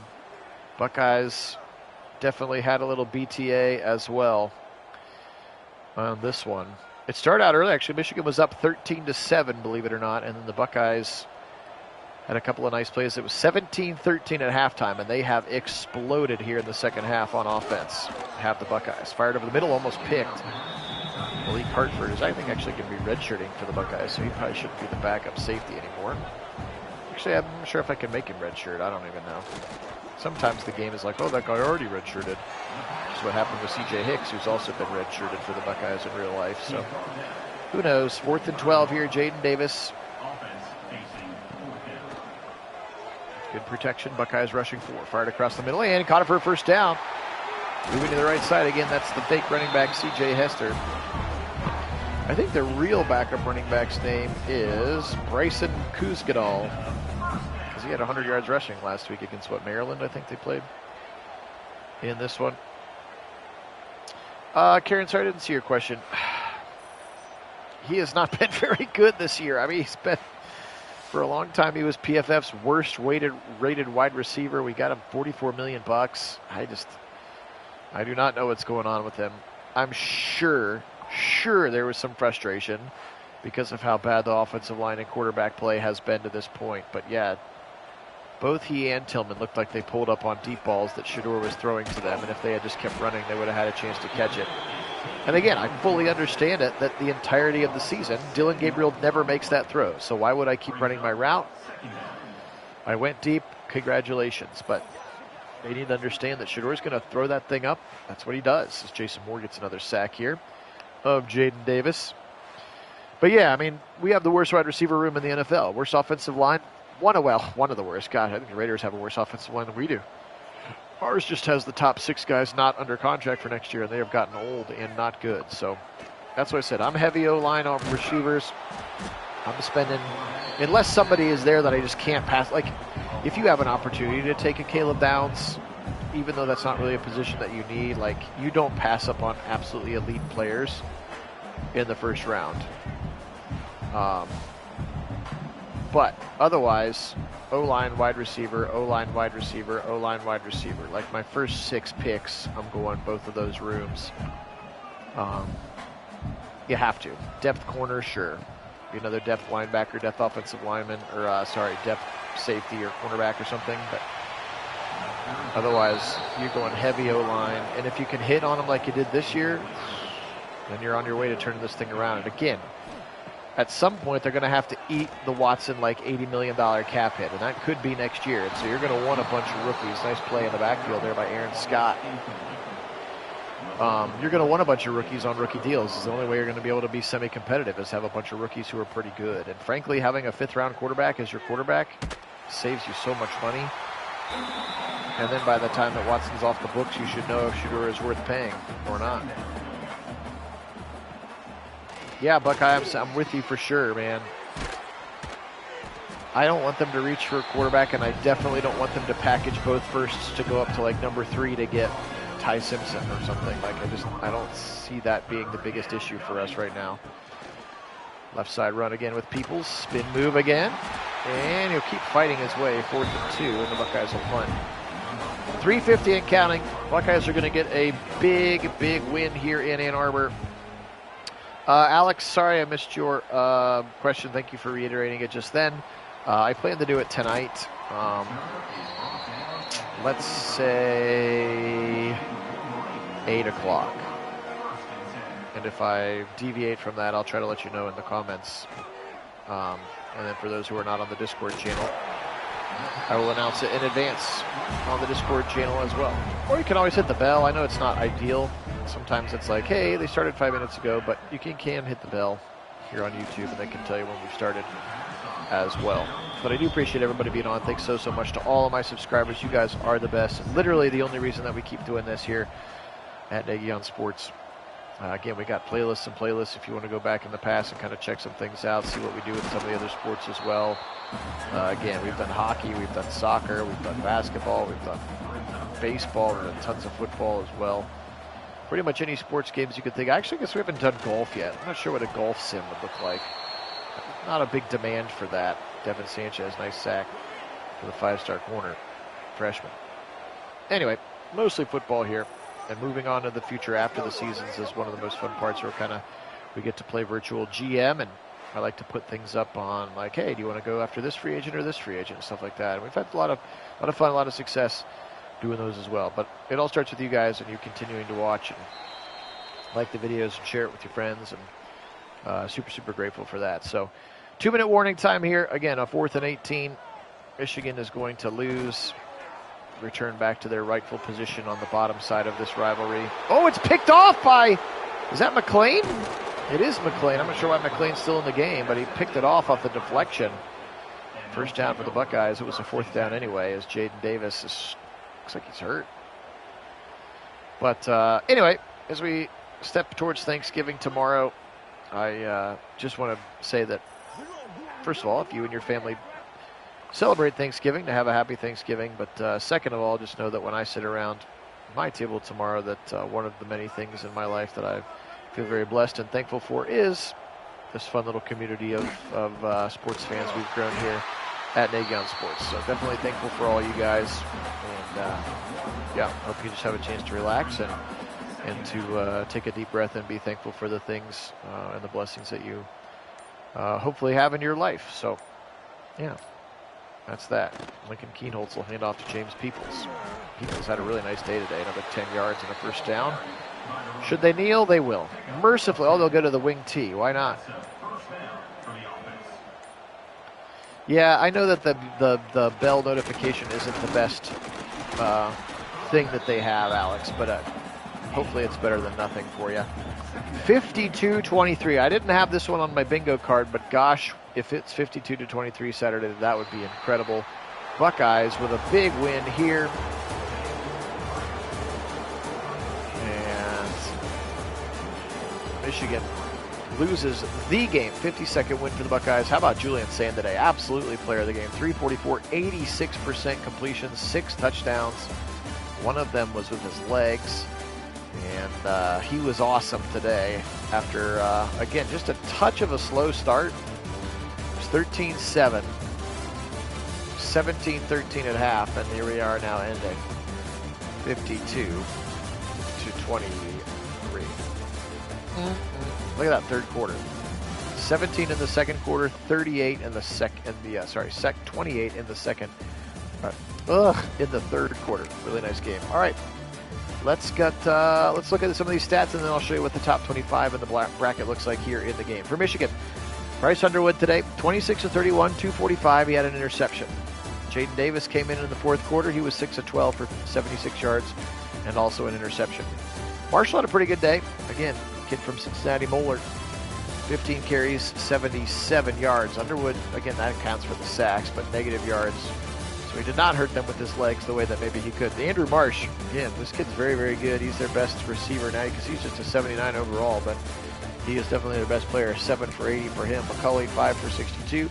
Buckeyes definitely had a little BTA as well on this one. It started out early, actually. Michigan was up 13-7, believe it or not, and then the Buckeyes had a couple of nice plays. It was 17-13 at halftime, and they have exploded here in the second half on offense. Have the Buckeyes fired over the middle, almost picked. Malik Hartford is, I think, actually going to be redshirting for the Buckeyes, so he probably shouldn't be the backup safety anymore. Actually, I'm not sure if I can make him redshirt. I don't even know. Sometimes the game is like, oh, that guy already redshirted. Which is what happened with C.J. Hicks, who's also been redshirted for the Buckeyes in real life. So who knows? 4th and 12 here. Jaden Davis. Good protection. Buckeyes rushing 4. Fired across the middle and caught it for a first down. Moving to the right side again. That's the fake running back, C.J. Hester. I think the real backup running back's name is Bryson Kuzgadal, because he had 100 yards rushing last week against, Maryland, I think they played in this one. Karen, sorry I didn't see your question. He has not been very good this year. I mean, he's been, for a long time, he was PFF's worst rated wide receiver. We got him $44 million. I do not know what's going on with him. I'm sure there was some frustration because of how bad the offensive line and quarterback play has been to this point. But yeah, both he and Tillman looked like they pulled up on deep balls that Shedeur was throwing to them, and if they had just kept running, they would have had a chance to catch it. And again, I fully understand it that the entirety of the season, Dylan Gabriel never makes that throw. So why would I keep running my route? I went deep. Congratulations. But they need to understand that Shedeur's going to throw that thing up. That's what he does. As Jason Moore gets another sack here of Jaden Davis. But yeah, I mean, we have the worst wide receiver room in the NFL. Worst offensive line. One of the worst. God, I think the Raiders have a worse offensive line than we do. Ours just has the top 6 guys not under contract for next year, and they have gotten old and not good. So that's what I said. I'm heavy O-line on receivers. I'm spending, unless somebody is there that I just can't pass. Like, if you have an opportunity to take a Caleb Downs, even though that's not really a position that you need, like, you don't pass up on absolutely elite players in the first round. But otherwise, O-line, wide receiver, O-line, wide receiver, O-line, wide receiver. Like my first 6 picks, I'm going both of those rooms. You have to. Depth corner, sure. Be another depth linebacker, depth offensive lineman, or depth safety or cornerback or something. But otherwise, you're going heavy O-line. And if you can hit on them like you did this year, then you're on your way to turning this thing around. And again, at some point, they're going to have to eat the Watson, like, $80 million cap hit, and that could be next year. And so you're going to want a bunch of rookies. Nice play in the backfield there by Aaron Scott. You're going to want a bunch of rookies on rookie deals. It's the only way you're going to be able to be semi-competitive is have a bunch of rookies who are pretty good. And frankly, having a 5th-round quarterback as your quarterback saves you so much money. And then by the time that Watson's off the books, you should know if Shedeur is worth paying or not. Yeah, Buckeye, I'm with you for sure, man. I don't want them to reach for a quarterback, and I definitely don't want them to package both firsts to go up to like number 3 to get Ty Simpson or something. Like I don't see that being the biggest issue for us right now. Left side run again with Peoples. Spin move again. And he'll keep fighting his way. 4th and 2, and the Buckeyes will punt. 3:50 and counting. Buckeyes are going to get a big, big win here in Ann Arbor. Alex, sorry I missed your question. Thank you for reiterating it just then. I plan to do it tonight. Let's say 8 o'clock. And if I deviate from that, I'll try to let you know in the comments. And then for those who are not on the Discord channel, I will announce it in advance on the Discord channel as well. Or you can always hit the bell. I know it's not ideal. Sometimes it's like, hey, they started 5 minutes ago, but you can hit the bell here on YouTube, and they can tell you when we've started as well. But I do appreciate everybody being on. Thanks so much to all of my subscribers. You guys are the best. Literally the only reason that we keep doing this here at Nagy on Sports. Again, we got playlists and playlists if you want to go back in the past and kind of check some things out, see what we do with some of the other sports as well. Again, we've done hockey, we've done soccer, we've done basketball, we've done baseball, we've done tons of football as well. Pretty much any sports games you could think. Actually, I guess we haven't done golf yet. I'm not sure what a golf sim would look like. Not a big demand for that. Devin Sanchez, nice sack for the 5-star corner freshman. Anyway, mostly football here. And moving on to the future after the seasons is one of the most fun parts where we get to play virtual GM, and I like to put things up on like, hey, do you want to go after this free agent or this free agent and stuff like that. And we've had a lot of fun, a lot of success doing those as well. But it all starts with you guys and you continuing to watch and like the videos and share it with your friends, and super, super grateful for that. So 2-minute warning time here. Again, a 4th and 18. Michigan is going to lose. Return back to their rightful position on the bottom side of this rivalry. Oh, it's picked off by, is that McLean? It is McLean. I'm not sure why McLean's still in the game, but he picked it off the deflection. First down for the Buckeyes. It was a 4th down anyway, as Jaden Davis looks like he's hurt. But anyway, as we step towards Thanksgiving tomorrow, I just want to say that, first of all, if you and your family celebrate Thanksgiving, to have a happy Thanksgiving. But second of all, just know that when I sit around my table tomorrow, that one of the many things in my life that I feel very blessed and thankful for is this fun little community of sports fans we've grown here at Nagy on Sports. So definitely thankful for all you guys. And yeah, hope you just have a chance to relax and to take a deep breath and be thankful for the things and the blessings that you hopefully have in your life. So yeah. That's that. Lincoln Keenholz will hand off to James Peoples. Peoples had a really nice day today. Another 10 yards and a first down. Should they kneel? They will. Mercifully, they'll go to the wing T. Why not? Yeah, I know that the bell notification isn't the best thing that they have, Alex, but hopefully it's better than nothing for you. 52-23. I didn't have this one on my bingo card, but gosh, if it's 52-23 Saturday, that would be incredible. Buckeyes with a big win here. And Michigan loses the game. 52nd win for the Buckeyes. How about Julian Sand today? Absolutely player of the game. 344, 86% completion, 6 touchdowns. One of them was with his legs. And he was awesome today after, again, just a touch of a slow start. It was 13-7, 17-13 at half, and here we are now ending 52-23. Look at that third quarter. 17 in the second quarter, 38 in the second, 28 in the second, in the third quarter. Really nice game. All right. Let's look at some of these stats, and then I'll show you what the top 25 in the bracket looks like here in the game. For Michigan, Bryce Underwood today, 26 of 31, 245. He had an interception. Jaden Davis came in the fourth quarter. He was 6 of 12 for 76 yards and also an interception. Marshall had a pretty good day. Again, kid from Cincinnati, Moeller, 15 carries, 77 yards. Underwood, again, that counts for the sacks, but negative yards. So he did not hurt them with his legs the way that maybe he could. Andrew Marsh, again, this kid's very, very good. He's their best receiver now because he's just a 79 overall, but he is definitely their best player. 7 for 80 for him. McCulley, 5 for 62.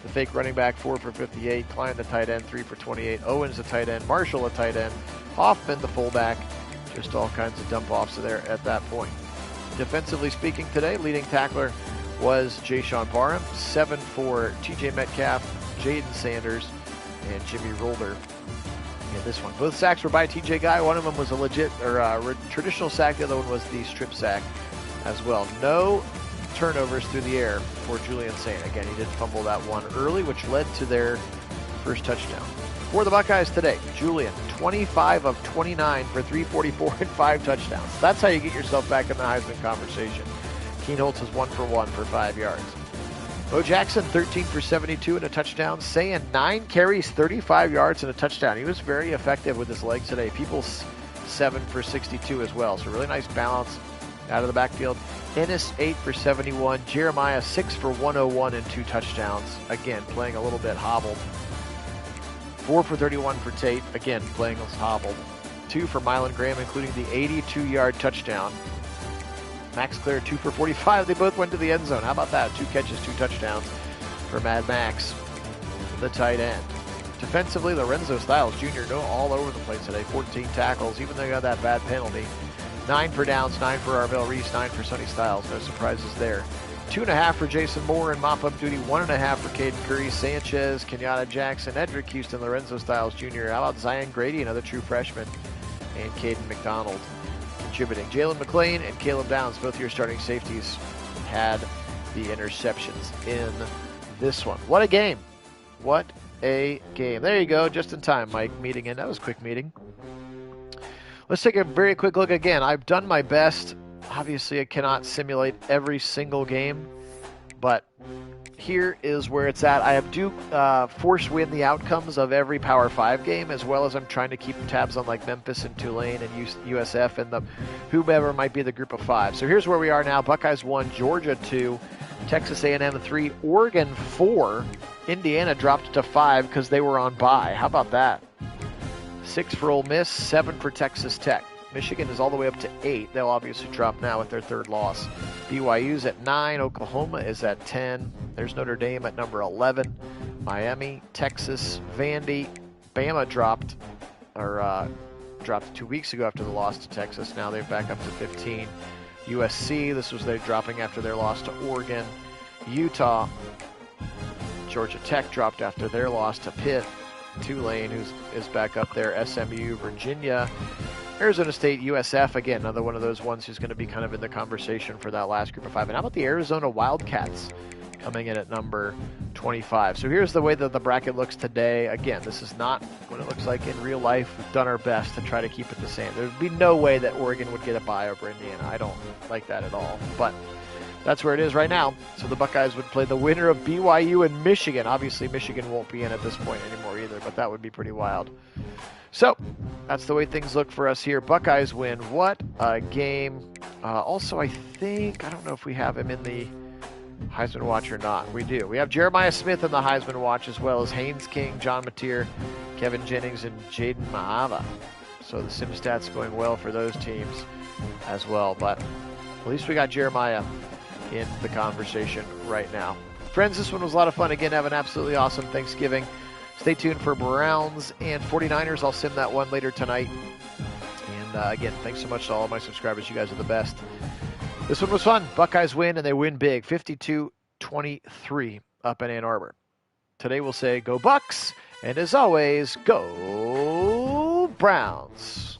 The fake running back, 4 for 58. Klein, the tight end, 3 for 28. Owens, the tight end. Marshall, the tight end. Hoffman, the fullback. Just all kinds of dump-offs there at that point. Defensively speaking today, leading tackler was Jayshon Parham. 7 for TJ Metcalf, Jaden Sanders, and Jimmy Rolder in this one. Both sacks were by TJ Guy. One of them was a legit or traditional sack. The other one was the strip sack as well. No turnovers through the air for Julian Saint. Again, he did fumble that one early, which led to their first touchdown. For the Buckeyes today, Julian, 25 of 29 for 344 and 5 touchdowns. That's how you get yourself back in the Heisman conversation. Keenholz is 1 for 1 for 5 yards. Bo Jackson, 13 for 72 and a touchdown. Sayin, 9 carries, 35 yards and a touchdown. He was very effective with his legs today. Peoples, 7 for 62 as well. So really nice balance out of the backfield. Ennis, 8 for 71. Jeremiah, 6 for 101 and 2 touchdowns. Again, playing a little bit hobbled. 4 for 31 for Tate. Again, playing us hobbled. 2 for Mylan Graham, including the 82-yard touchdown. Max Clear, 2 for 45. They both went to the end zone. How about that? 2 catches, 2 touchdowns for Mad Max, the tight end. Defensively, Lorenzo Styles Jr. all over the place today. 14 tackles, even though he got that bad penalty. 9 for Downs, 9 for Arvell Reese, 9 for Sonny Styles. No surprises there. 2.5 for Jason Moore in mop-up duty. 1.5 for Caden Curry, Sanchez, Kenyatta Jackson, Edric Houston, Lorenzo Styles Jr. How about Zion Grady, another true freshman, and Caden McDonald contributing. Jalen McClain and Caleb Downs, both your starting safeties, had the interceptions in this one. What a game. What a game. There you go. Just in time, Mike. Meeting in. That was a quick meeting. Let's take a very quick look again. I've done my best. Obviously, I cannot simulate every single game, but here is where it's at. I have Duke force win the outcomes of every Power 5 game, as well as I'm trying to keep tabs on like Memphis and Tulane and USF and the whomever might be the group of 5. So here's where we are now. Buckeyes 1, Georgia 2, Texas A&M 3, Oregon 4. Indiana dropped to 5 because they were on bye. How about that? 6 for Ole Miss, 7 for Texas Tech. Michigan is all the way up to 8. They'll obviously drop now with their third loss. BYU's at 9. Oklahoma is at 10. There's Notre Dame at number 11. Miami, Texas, Vandy. Bama dropped 2 weeks ago after the loss to Texas. Now they're back up to 15. USC, this was they dropping after their loss to Oregon. Utah, Georgia Tech dropped after their loss to Pitt. Tulane, is back up there. SMU, Virginia, Arizona State, USF, again, another one of those ones who's going to be kind of in the conversation for that last group of 5. And how about the Arizona Wildcats coming in at number 25? So here's the way that the bracket looks today. Again, this is not what it looks like in real life. We've done our best to try to keep it the same. There would be no way that Oregon would get a bye over Indiana. I don't like that at all. But that's where it is right now. So the Buckeyes would play the winner of BYU and Michigan. Obviously, Michigan won't be in at this point anymore either, but that would be pretty wild. So that's the way things look for us here. Buckeyes win. What a game. Also, I don't know if we have him in the Heisman Watch or not. We do. We have Jeremiah Smith in the Heisman Watch, as well as Haynes King, John Mateer, Kevin Jennings, and Jaden Mahava. So the sim stats going well for those teams as well. But at least we got Jeremiah in the conversation right now. Friends, this one was a lot of fun. Again, have an absolutely awesome Thanksgiving. Stay tuned for Browns and 49ers. I'll sim that one later tonight. And again, thanks so much to all of my subscribers. You guys are the best. This one was fun. Buckeyes win, and they win big. 52-23 up in Ann Arbor. Today we'll say, go Bucks. And as always, go Browns.